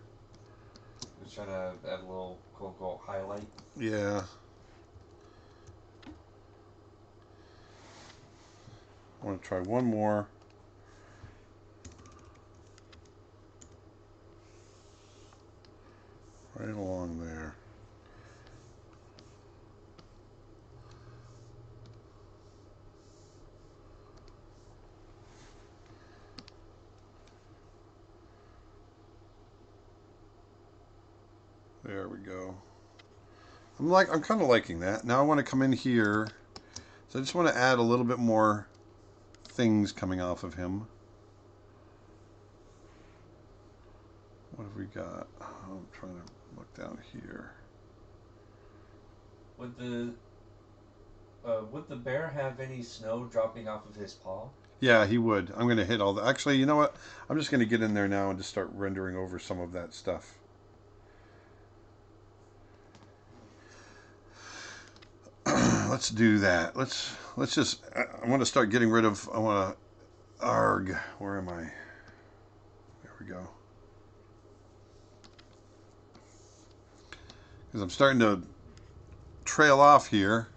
Just trying to add a little quote-unquote highlight. Yeah. I want to try one more. Right along there. There we go. I'm kind of liking that. Now I want to come in here. So I just want to add a little bit more things coming off of him. What have we got? Oh, I'm trying to look down here. Would the bear have any snow dropping off of his paw? Yeah, he would. I'm going to hit all the... Actually, you know what? I'm just going to get in there now and just start rendering over some of that stuff. Let's do that. Let's just... I want to start getting rid of... I want to... Arg. Where am I? There we go. Because I'm starting to trail off here.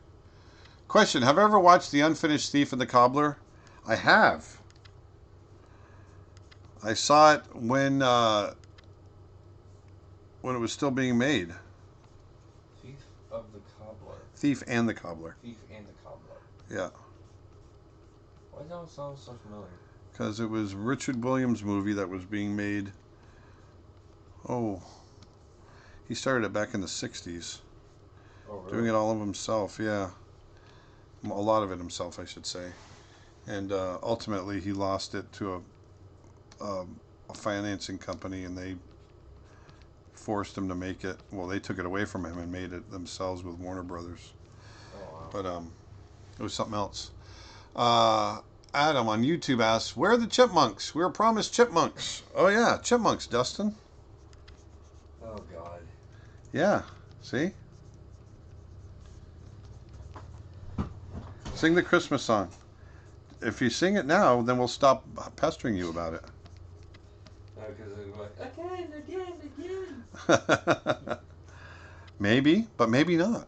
Question, have I ever watched The Unfinished Thief and the Cobbler? I have. I saw it when it was still being made. Thief of the Cobbler. Thief and the Cobbler. Thief and the Cobbler. Yeah. Why does that sound so familiar? Because it was Richard Williams' movie that was being made. Oh. He started it back in the 60s. Oh, really? Doing it all of himself, yeah. A lot of it himself, I should say. And ultimately, he lost it to a financing company, and they forced him to make it. Well, they took it away from him and made it themselves with Warner Brothers. Oh, wow. But it was something else. Adam on YouTube asks, "Where are the chipmunks? We were promised chipmunks." Oh yeah, chipmunks, Dustin. Oh God. Yeah. See? Sing the Christmas song. If you sing it now, then we'll stop pestering you about it. Because it's like, again. Maybe, but maybe not.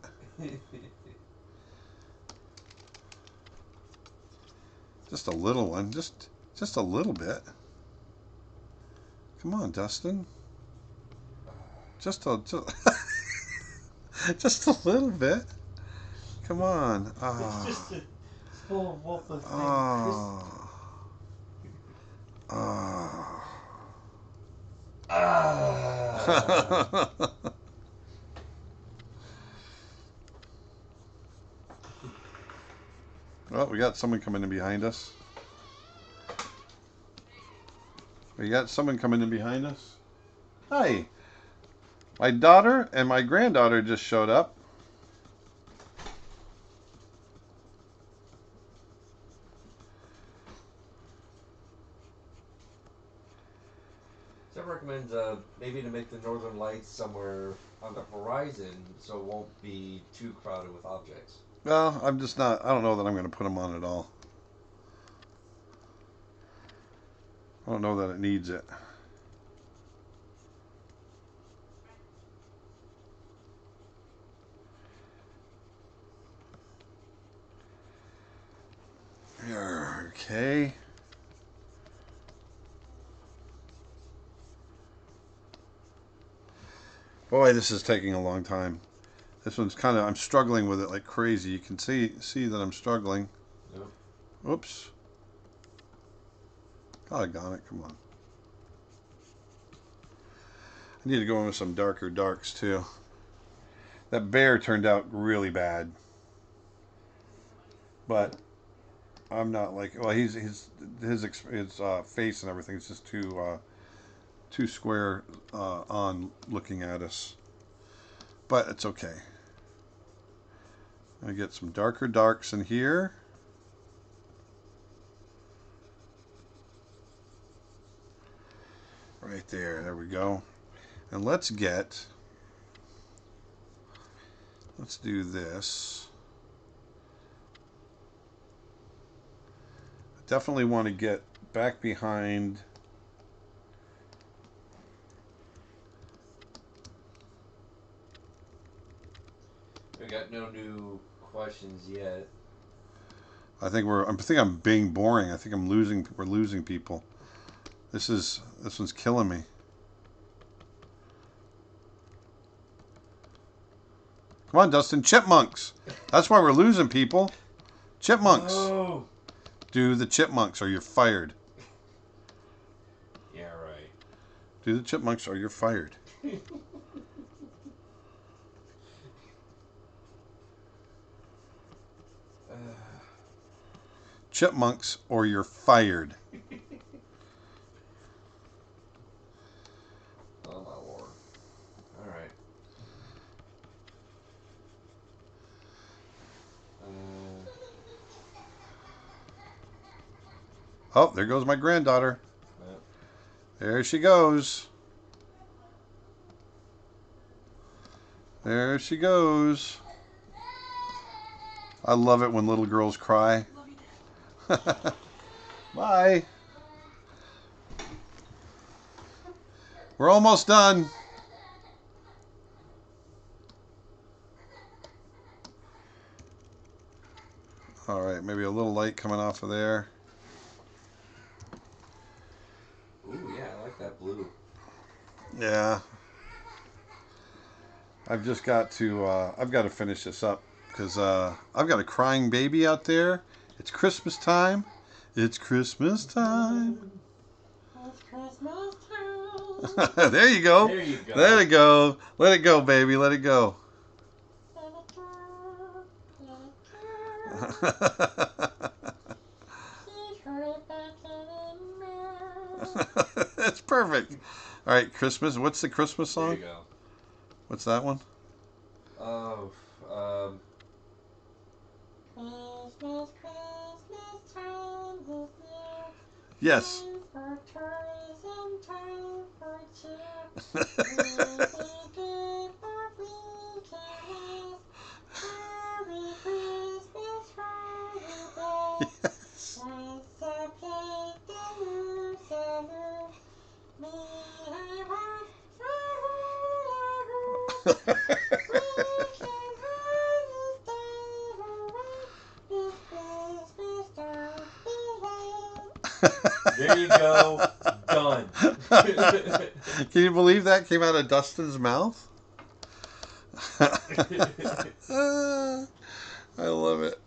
Just a little one. Just a little bit. Come on, Dustin. Just a just a little bit. Come on. It's just a small wolf of Oh. Oh. Well, we got someone coming in behind us. We got someone coming in behind us. Hi. My daughter and my granddaughter just showed up. Sam recommends maybe to make the northern lights somewhere on the horizon so it won't be too crowded with objects. Well, I'm just not. I don't know that I'm going to put them on at all. I don't know that it needs it. Okay. Boy, this is taking a long time. This one's kind of, I'm struggling with it like crazy. You can see that I'm struggling. Yep. Oops. Doggone it, come on. I need to go in with some darker darks too. That bear turned out really bad. But I'm not like, well, his face and everything is just too square on looking at us. But it's okay. I get some darker darks in here. Right there we go. And let's do this. I definitely want to get back behind. We got no new questions yet. I think I'm being boring. I think we're losing people. This one's killing me. Come on, Dustin. Chipmunks. That's why we're losing people. Chipmunks. Oh. Do the chipmunks or you're fired. Yeah, right. Do the chipmunks or you're fired. Chipmunks or you're fired. Oh my lord. Alright. Oh, there goes my granddaughter. Yep. There she goes. There she goes. I love it when little girls cry. Bye. We're almost done. All right, maybe a little light coming off of there. Ooh, yeah, I like that blue. Yeah. I've just got to, I've got to finish this up because I've got a crying baby out there. It's Christmas time. It's Christmas time. It's Christmas time. There you go. There you go. Let it go. Let it go, baby. Let it go. That's perfect. All right, Christmas. What's the Christmas song? There you go. What's that one? Oh, Christmas, Christmas time is near. Yes. Time for toys and time for cheer. Music good for weekends. Merry Christmas, holiday. Yes. Once I played the loose and loose. Me, I want There you go. Done. Can you believe that came out of Dustin's mouth? I love it.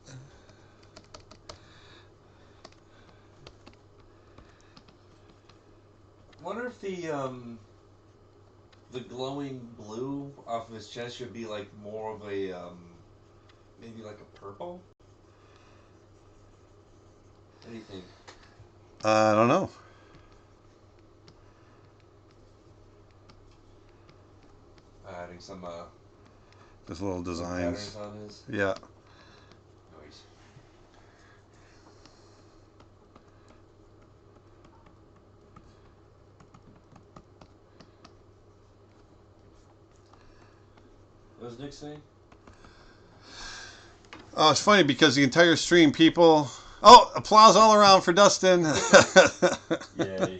Wonder if the glowing blue off of his chest should be like more of a maybe like a purple. What do you think? I don't know. Adding some Just little designs. patterns on his. Yeah. Nice. What was Nick saying? Oh, it's funny because the entire stream, people. Oh, applause all around for Dustin. Yay.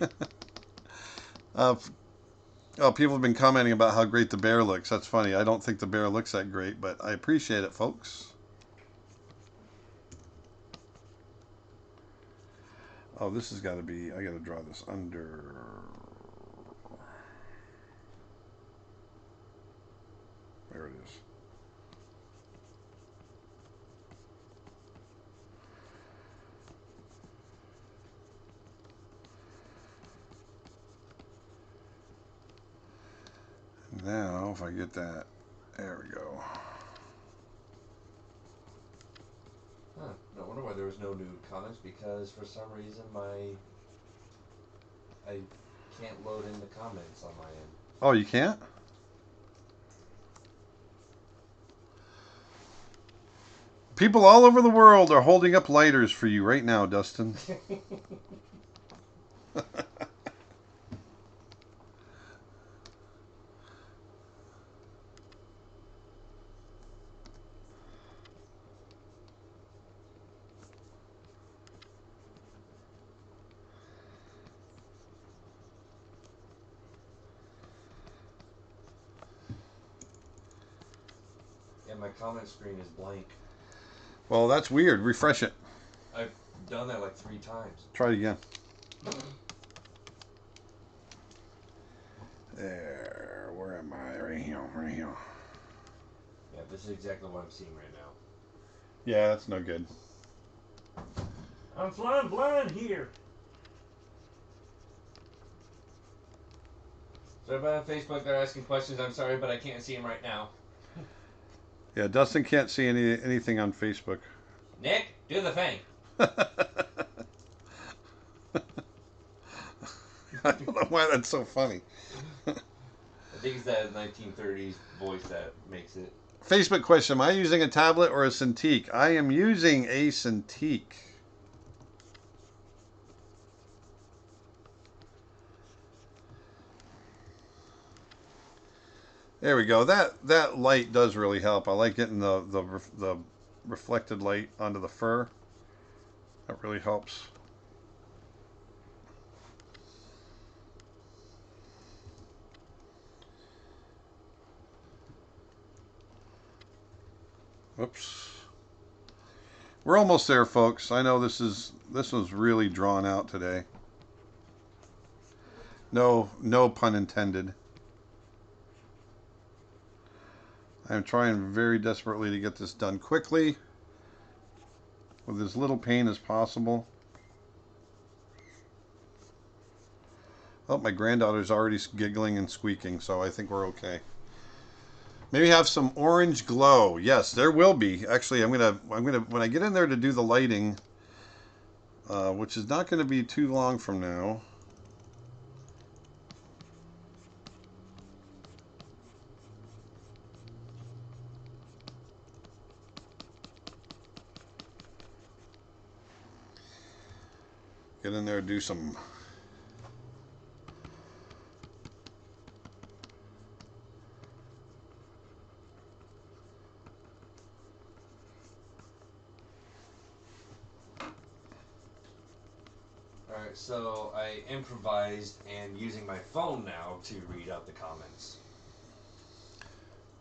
Oh, people have been commenting about how great the bear looks. That's funny. I don't think the bear looks that great, but I appreciate it, folks. Oh, this has got to be. I got to draw this under. There it is. Now, if I get that, there we go. Huh. No wonder why there was no new comments, because for some reason I can't load in the comments on my end. Oh, you can't? People all over the world are holding up lighters for you right now, Dustin. Yeah, my comment screen is blank. Well, that's weird. Refresh it. I've done that like 3 times. Try it again. There. Where am I? Right here. Right here. Yeah, this is exactly what I'm seeing right now. Yeah, that's no good. I'm flying blind here. So everybody on Facebook, they're asking questions. I'm sorry, but I can't see them right now. Yeah, Dustin can't see anything on Facebook. Nick, do the thing. I don't know why that's so funny. I think it's that 1930s voice that makes it. Facebook question: am I using a tablet or a Cintiq? I am using a Cintiq. There we go. That light does really help. I like getting the reflected light onto the fur. That really helps. Oops. We're almost there, folks. I know this was really drawn out today. No pun intended. I'm trying very desperately to get this done quickly with as little pain as possible. Oh, my granddaughter's already giggling and squeaking, so I think we're okay. Maybe have some orange glow. Yes, there will be. Actually, I'm gonna when I get in there to do the lighting, which is not gonna be too long from now. Get in there, do some. Alright, so I improvised and using my phone now to read out the comments.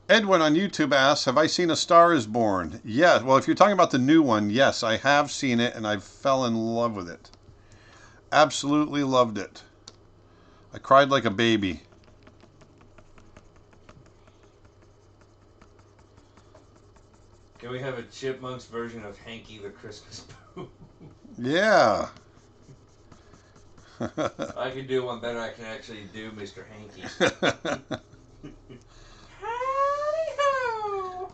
Edwin on YouTube asks, have I seen A Star is Born? Yeah, well, if you're talking about the new one, yes, I have seen it and I fell in love with it. Absolutely loved it. I cried like a baby. Can we have a Chipmunks version of Hanky the Christmas Pooh? Yeah. I can do one better. I can actually do Mr. Hanky. Howdy ho!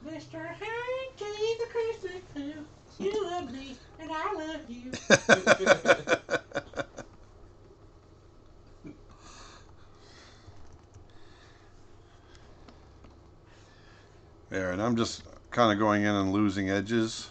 Mr. Hanky the Christmas Pooh, you love me and I love you. There, and I'm just kind of going in and losing edges.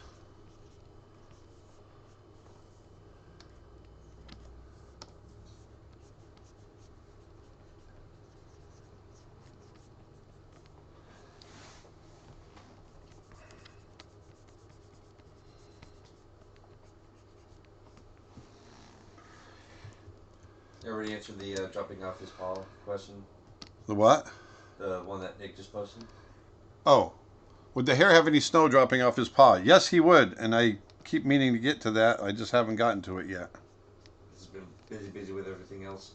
Already answered the dropping off his paw question. The what? The one that Nick just posted. Oh, would the hare have any snow dropping off his paw? Yes, he would, and I keep meaning to get to that. I just haven't gotten to it yet. He's been busy with everything else.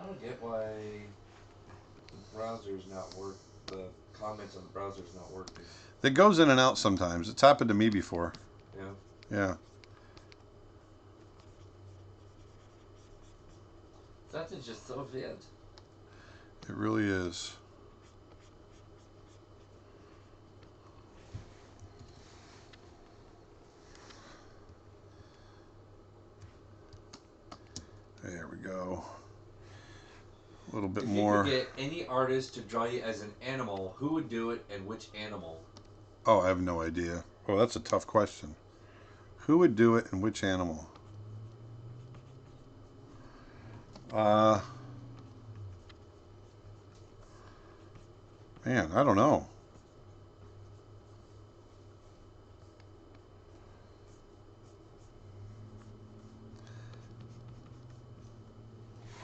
I don't get why the browser's not working. The comments on the browser's not working. It goes in and out sometimes. It's happened to me before. Yeah. Yeah. That is just so weird. It really is. There we go. A little bit more. If you could get any artist to draw you as an animal, who would do it and which animal? Oh, I have no idea. Oh, that's a tough question. Who would do it and which animal? Man, I don't know.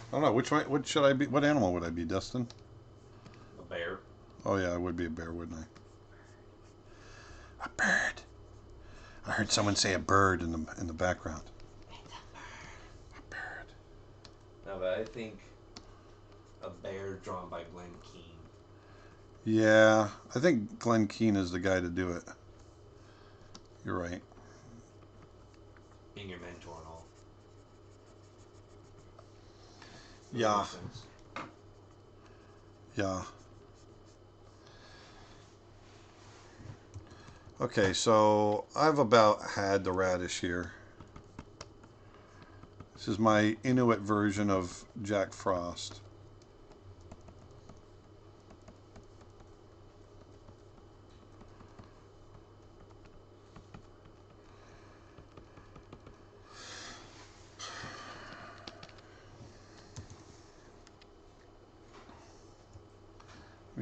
I don't know. What should I be? What animal would I be, Dustin? A bear. Oh yeah, I would be a bear, wouldn't I? A bird. I heard someone say a bird in the background. It's a bird. A bird. No, but I think a bear drawn by Glenn Keane. Yeah, I think Glenn Keane is the guy to do it. You're right. Being your mentor and all. Yeah. Yeah. Okay, so I've about had the radish here. This is my Inuit version of Jack Frost.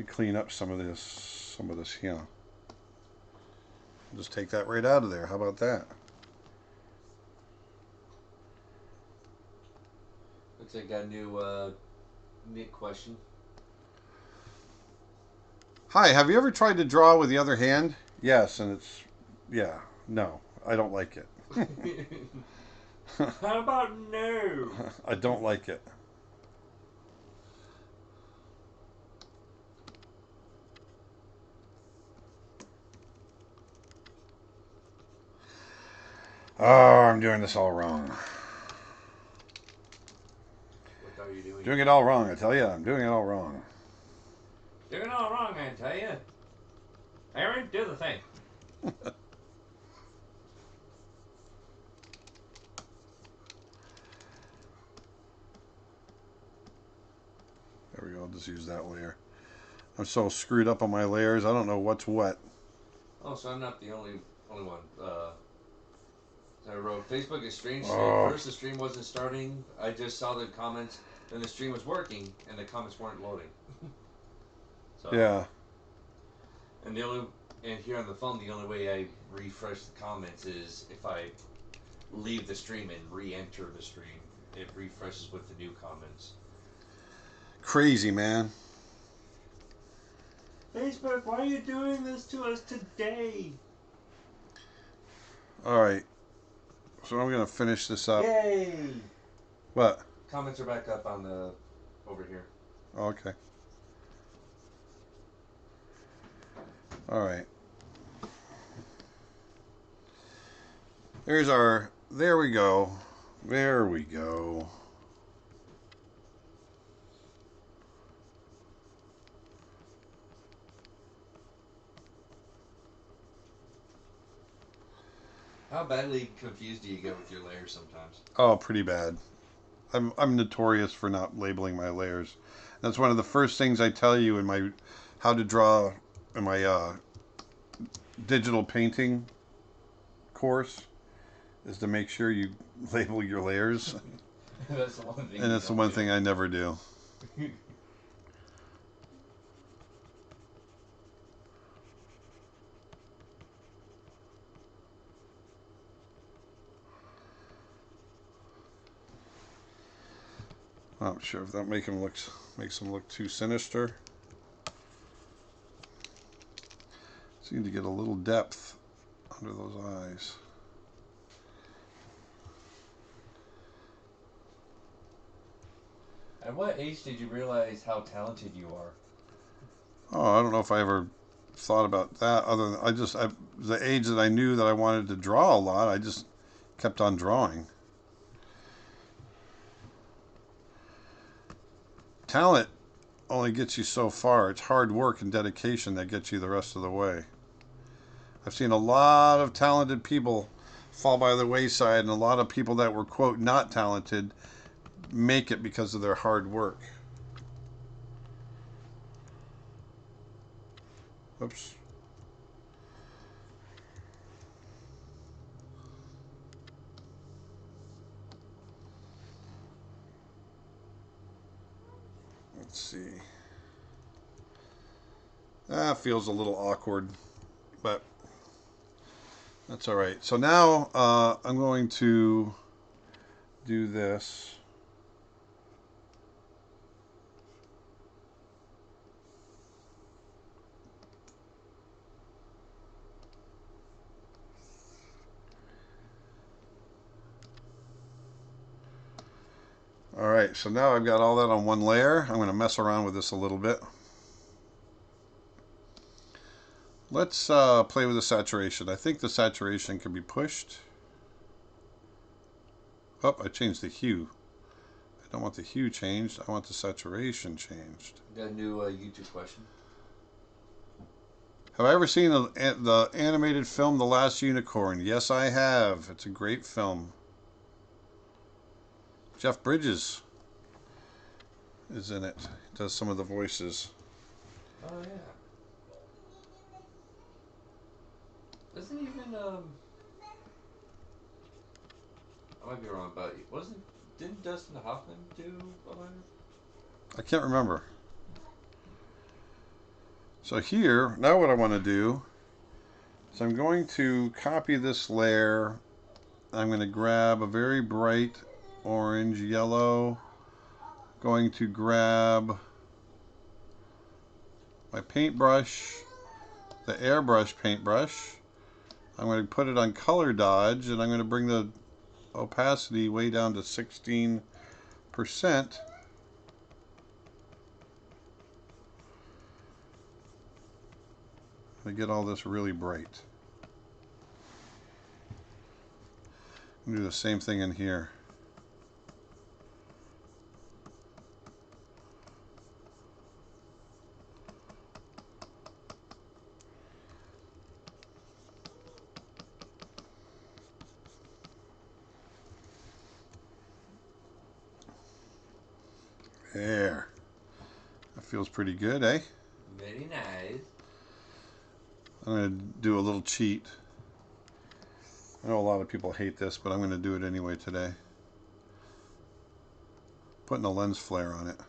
me clean up some of this here. Just take that right out of there. How about that? Looks like I got a new Nick question. Hi, have you ever tried to draw with the other hand? Yes, and yeah, no, I don't like it. How about no? I don't like it. Oh, I'm doing this all wrong. What are you doing? Doing it all wrong, I tell you. I'm doing it all wrong. Doing it all wrong, I tell you. Aaron, do the thing. There we go. I'll just use that layer. I'm so screwed up on my layers. I don't know what's what. Oh, so I'm not the only one. I wrote Facebook is strange today. Oh. First, the stream wasn't starting. I just saw the comments. Then the stream was working, and the comments weren't loading. So, Yeah. And here on the phone, the only way I refresh the comments is if I leave the stream and re-enter the stream. It refreshes with the new comments. Crazy, man. Facebook, why are you doing this to us today? All right. So I'm going to finish this up. Yay! What? Comments are back up on the over here. Oh, okay. All right. There's our... There we go. There we go. How badly confused do you get with your layers sometimes? Oh, pretty bad. I'm notorious for not labeling my layers. That's one of the first things I tell you in my how to draw in my digital painting course is to make sure you label your layers. That's the one thing. And it's the one thing I never do. I'm not sure if that makes them look too sinister. Seem to get a little depth under those eyes. At what age did you realize how talented you are? Oh, I don't know if I ever thought about that. Other than the age that I knew that I wanted to draw a lot, I just kept on drawing. Talent only gets you so far. It's hard work and dedication that gets you the rest of the way. I've seen a lot of talented people fall by the wayside, and a lot of people that were, quote, not talented make it because of their hard work. Oops. Let's see. That feels a little awkward, but that's all right. So now I'm going to do this. All right, so now I've got all that on one layer. I'm going to mess around with this a little bit. Let's play with the saturation. I think the saturation can be pushed. Oh, I changed the hue. I don't want the hue changed. I want the saturation changed. Got a new YouTube question. Have I ever seen the animated film The Last Unicorn? Yes, I have. It's a great film. Jeff Bridges is in it. He does some of the voices. Oh yeah. Doesn't even I might be wrong, but didn't Dustin Hoffman do a I can't remember. So here, now what I want to do is I'm going to copy this layer. I'm going to grab a very bright orange, yellow. Going to grab my paintbrush, the airbrush paintbrush. I'm going to put it on color dodge, and I'm going to bring the opacity way down to 16%. To get all this really bright. Do the same thing in here. There. That feels pretty good, eh? Very nice. I'm going to do a little cheat. I know a lot of people hate this, but I'm going to do it anyway today. Putting a lens flare on it.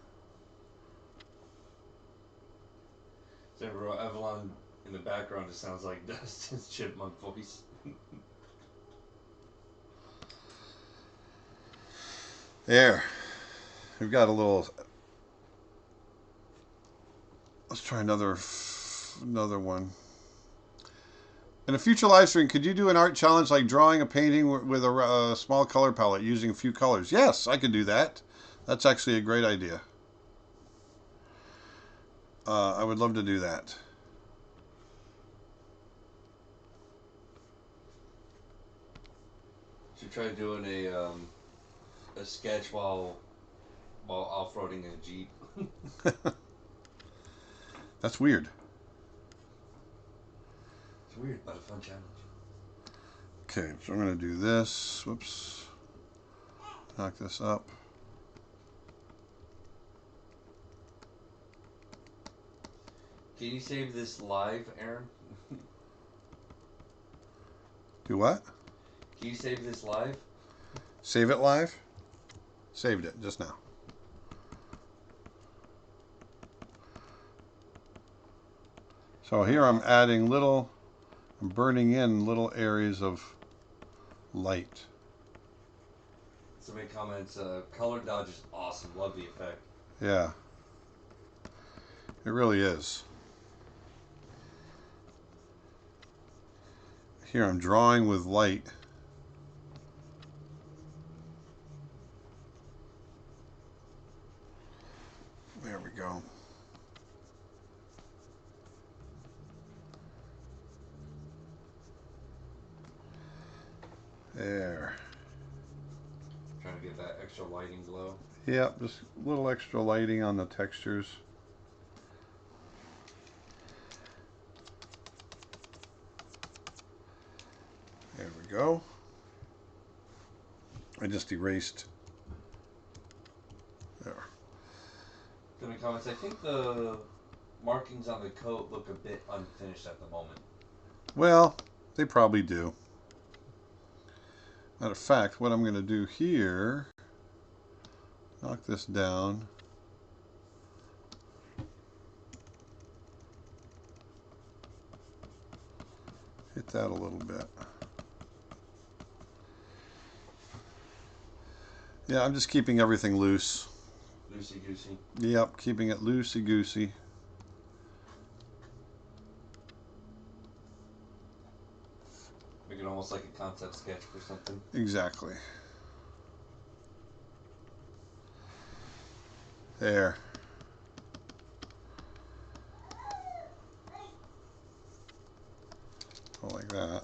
So Avalon in the background just sounds like Dustin's chipmunk voice. There. We've got a little... Let's try another one. In a future live stream, could you do an art challenge like drawing a painting with a small color palette using a few colors? Yes, I could do that. That's actually a great idea. I would love to do that. Should try doing a sketch while off-roading a Jeep. That's weird. It's weird, but a fun challenge. Okay, so I'm going to do this. Whoops. Knock this up. Can you save this live, Aaron? Do what? Can you save this live? Save it live? Saved it just now. So here I'm adding I'm burning in little areas of light. Somebody comments, color dodge is awesome. Love the effect. Yeah. It really is. Here I'm drawing with light. There we go. There. Trying to get that extra lighting glow. Yep, just a little extra lighting on the textures. There we go. I just erased. There. Somebody comments, I think the markings on the coat look a bit unfinished at the moment. Well, they probably do. Matter of fact, what I'm going to do here, knock this down. Hit that a little bit. Yeah, I'm just keeping everything loose. Loosey-goosey. Yep, keeping it loosey-goosey. Make it almost like a concept sketch for something. Exactly. There. Like that.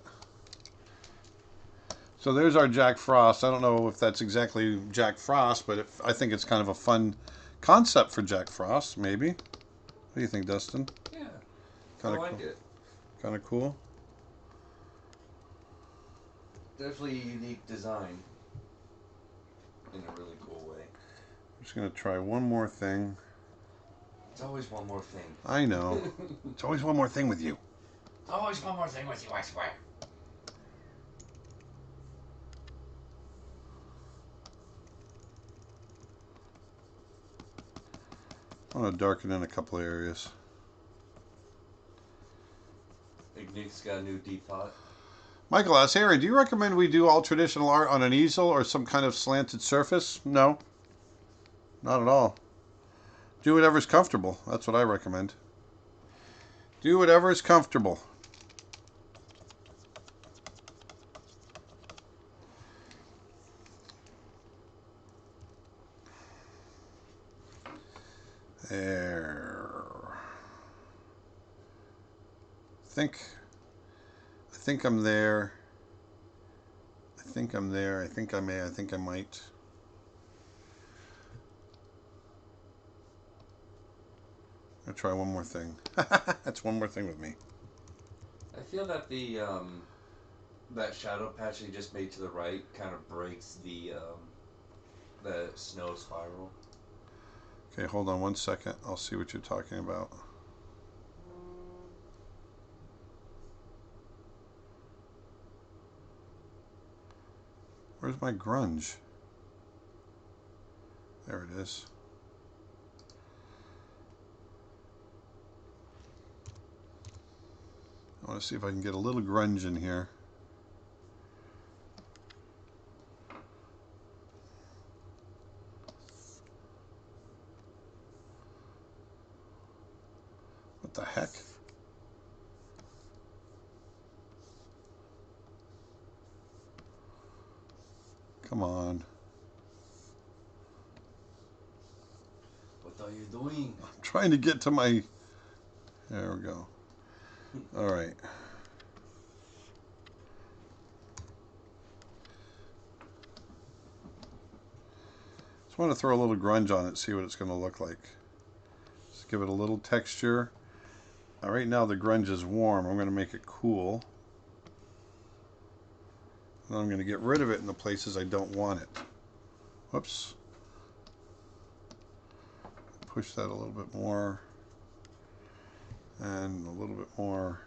So there's our Jack Frost. I don't know if that's exactly Jack Frost, but I think it's kind of a fun concept for Jack Frost, maybe. What do you think, Dustin? Yeah, Kinda I like cool. it. Kind of cool. Definitely a unique design in a really cool way. I'm just going to try one more thing. It's always one more thing. I know. It's always one more thing with you. Always one more thing with you, I swear. I want to darken in a couple of areas. Lapse got a new depot. Michael asks, Aaron, do you recommend we do all traditional art on an easel or some kind of slanted surface? No. Not at all. Do whatever's comfortable. That's what I recommend. Do whatever is comfortable. There. I think I'm there. I think I'm there. I think I may. I think I might. I'll try one more thing. That's one more thing with me. I feel that the that shadow patch they just made to the right kind of breaks the snow spiral. Okay, hold on one second. I'll see what you're talking about. Where's my grunge? There it is. I want to see if I can get a little grunge in here. What the heck? Come on. What are you doing? I'm trying to get to my... There we go. All right. Just want to throw a little grunge on it, see what it's going to look like. Just give it a little texture. Right now the grunge is warm. I'm going to make it cool. And I'm going to get rid of it in the places I don't want it. Whoops. Push that a little bit more. And a little bit more.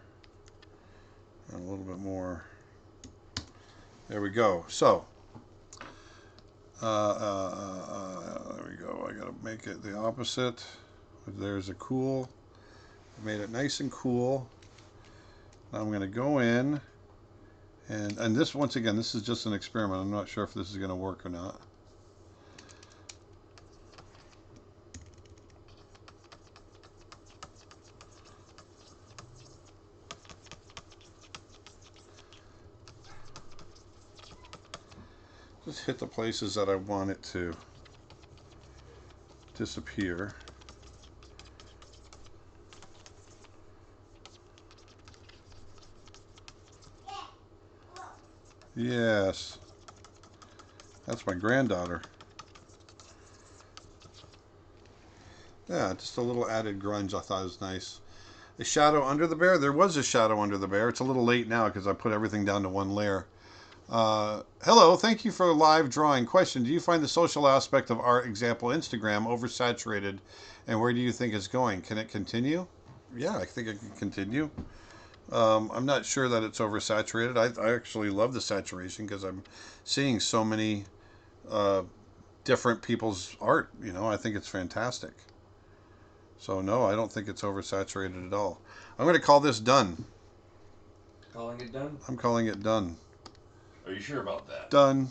And a little bit more. There we go. So, there we go. I got to make it the opposite. There's a cool. I made it nice and cool. Now I'm going to go in. And this, once again, this is just an experiment. I'm not sure if this is going to work or not. Just hit the places that I want it to disappear. Yes. That's my granddaughter. Yeah, just a little added grunge I thought was nice. A shadow under the bear? There was a shadow under the bear. It's a little late now because I put everything down to one layer. Hello, thank you for live drawing. Question, do you find the social aspect of art, example Instagram, oversaturated, and where do you think it's going? Can it continue? Yeah, I think it can continue. I'm not sure that it's oversaturated. I actually love the saturation because I'm seeing so many different people's art. You know, I think it's fantastic. So no, I don't think it's oversaturated at all. I'm going to call this done. Calling it done? I'm calling it done. Are you sure about that? Done.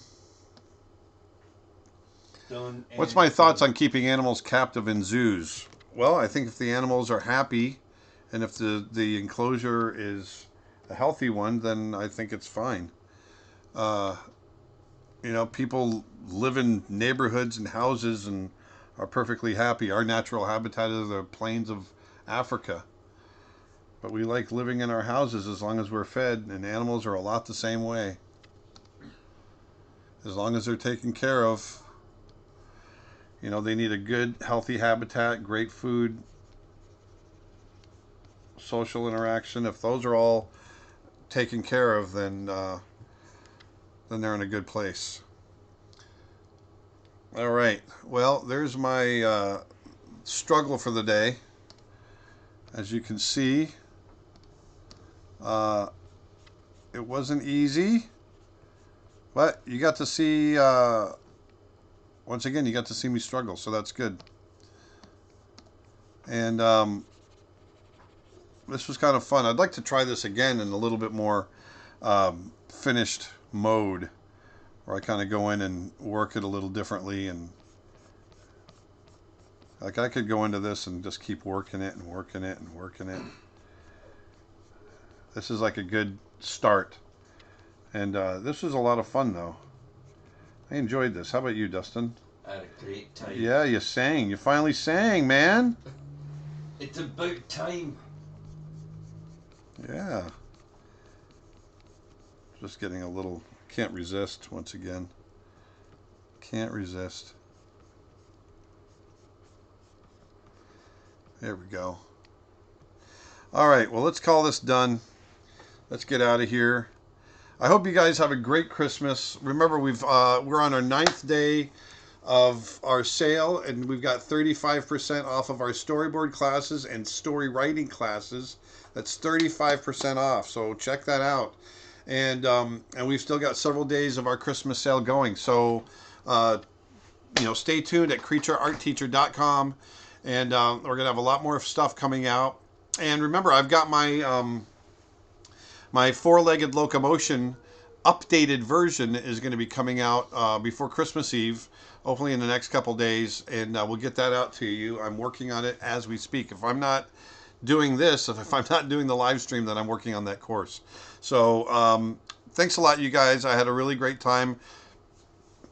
Done. What's my thoughts on keeping animals captive in zoos? Well, I think if the animals are happy and if the enclosure is a healthy one, then I think it's fine. You know, people live in neighborhoods and houses and are perfectly happy. Our natural habitat is the plains of Africa. But we like living in our houses as long as we're fed, and animals are a lot the same way. As long as they're taken care of. You know, they need a good, healthy habitat, great food, social interaction. If those are all taken care of, then they're in a good place. All right. Well, there's my struggle for the day. As you can see, it wasn't easy, but you got to see. Once again, you got to see me struggle, so that's good. And this was kind of fun. I'd like to try this again in a little bit more finished mode, where I kind of go in and work it a little differently, and like I could go into this and just keep working it and working it and working it. This is like a good start, and this was a lot of fun though. I enjoyed this. How about you, Dustin? I had a great time. Yeah, you sang. You finally sang, man. It's about time. Yeah. Just getting a little... Can't resist once again. Can't resist. There we go. All right, well, let's call this done. Let's get out of here. I hope you guys have a great Christmas. Remember, we're on our 9th day of our sale, and we've got 35% off of our storyboard classes and story writing classes. That's 35% off, so check that out. And we've still got several days of our Christmas sale going. So, stay tuned at creatureartteacher.com, and we're gonna have a lot more stuff coming out. And remember, I've got my my four-legged locomotion updated version is going to be coming out before Christmas Eve, hopefully in the next couple days, and we'll get that out to you. I'm working on it as we speak. If I'm not doing this, if I'm not doing the live stream, then I'm working on that course. So thanks a lot, you guys. I had a really great time.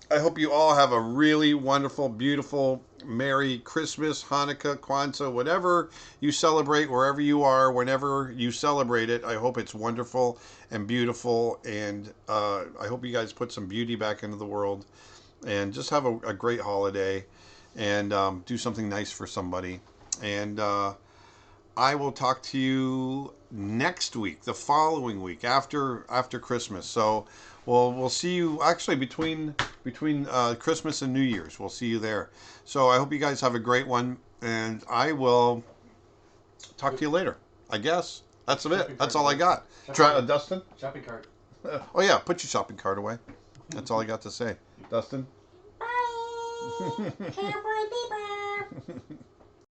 I hope you all have a really wonderful, beautiful, Merry Christmas, Hanukkah, Kwanzaa, whatever you celebrate, wherever you are, whenever you celebrate it. I hope it's wonderful and beautiful, and I hope you guys put some beauty back into the world, and just have a great holiday, and do something nice for somebody. And I will talk to you next week, the following week, after Christmas. So we'll see you actually between Christmas and New Year's. We'll see you there. So I hope you guys have a great one, and I will talk to you later. I guess that's it. That's all I got. Dustin? Shopping cart. Oh yeah, put your shopping cart away. That's all I got to say. Dustin? Bye.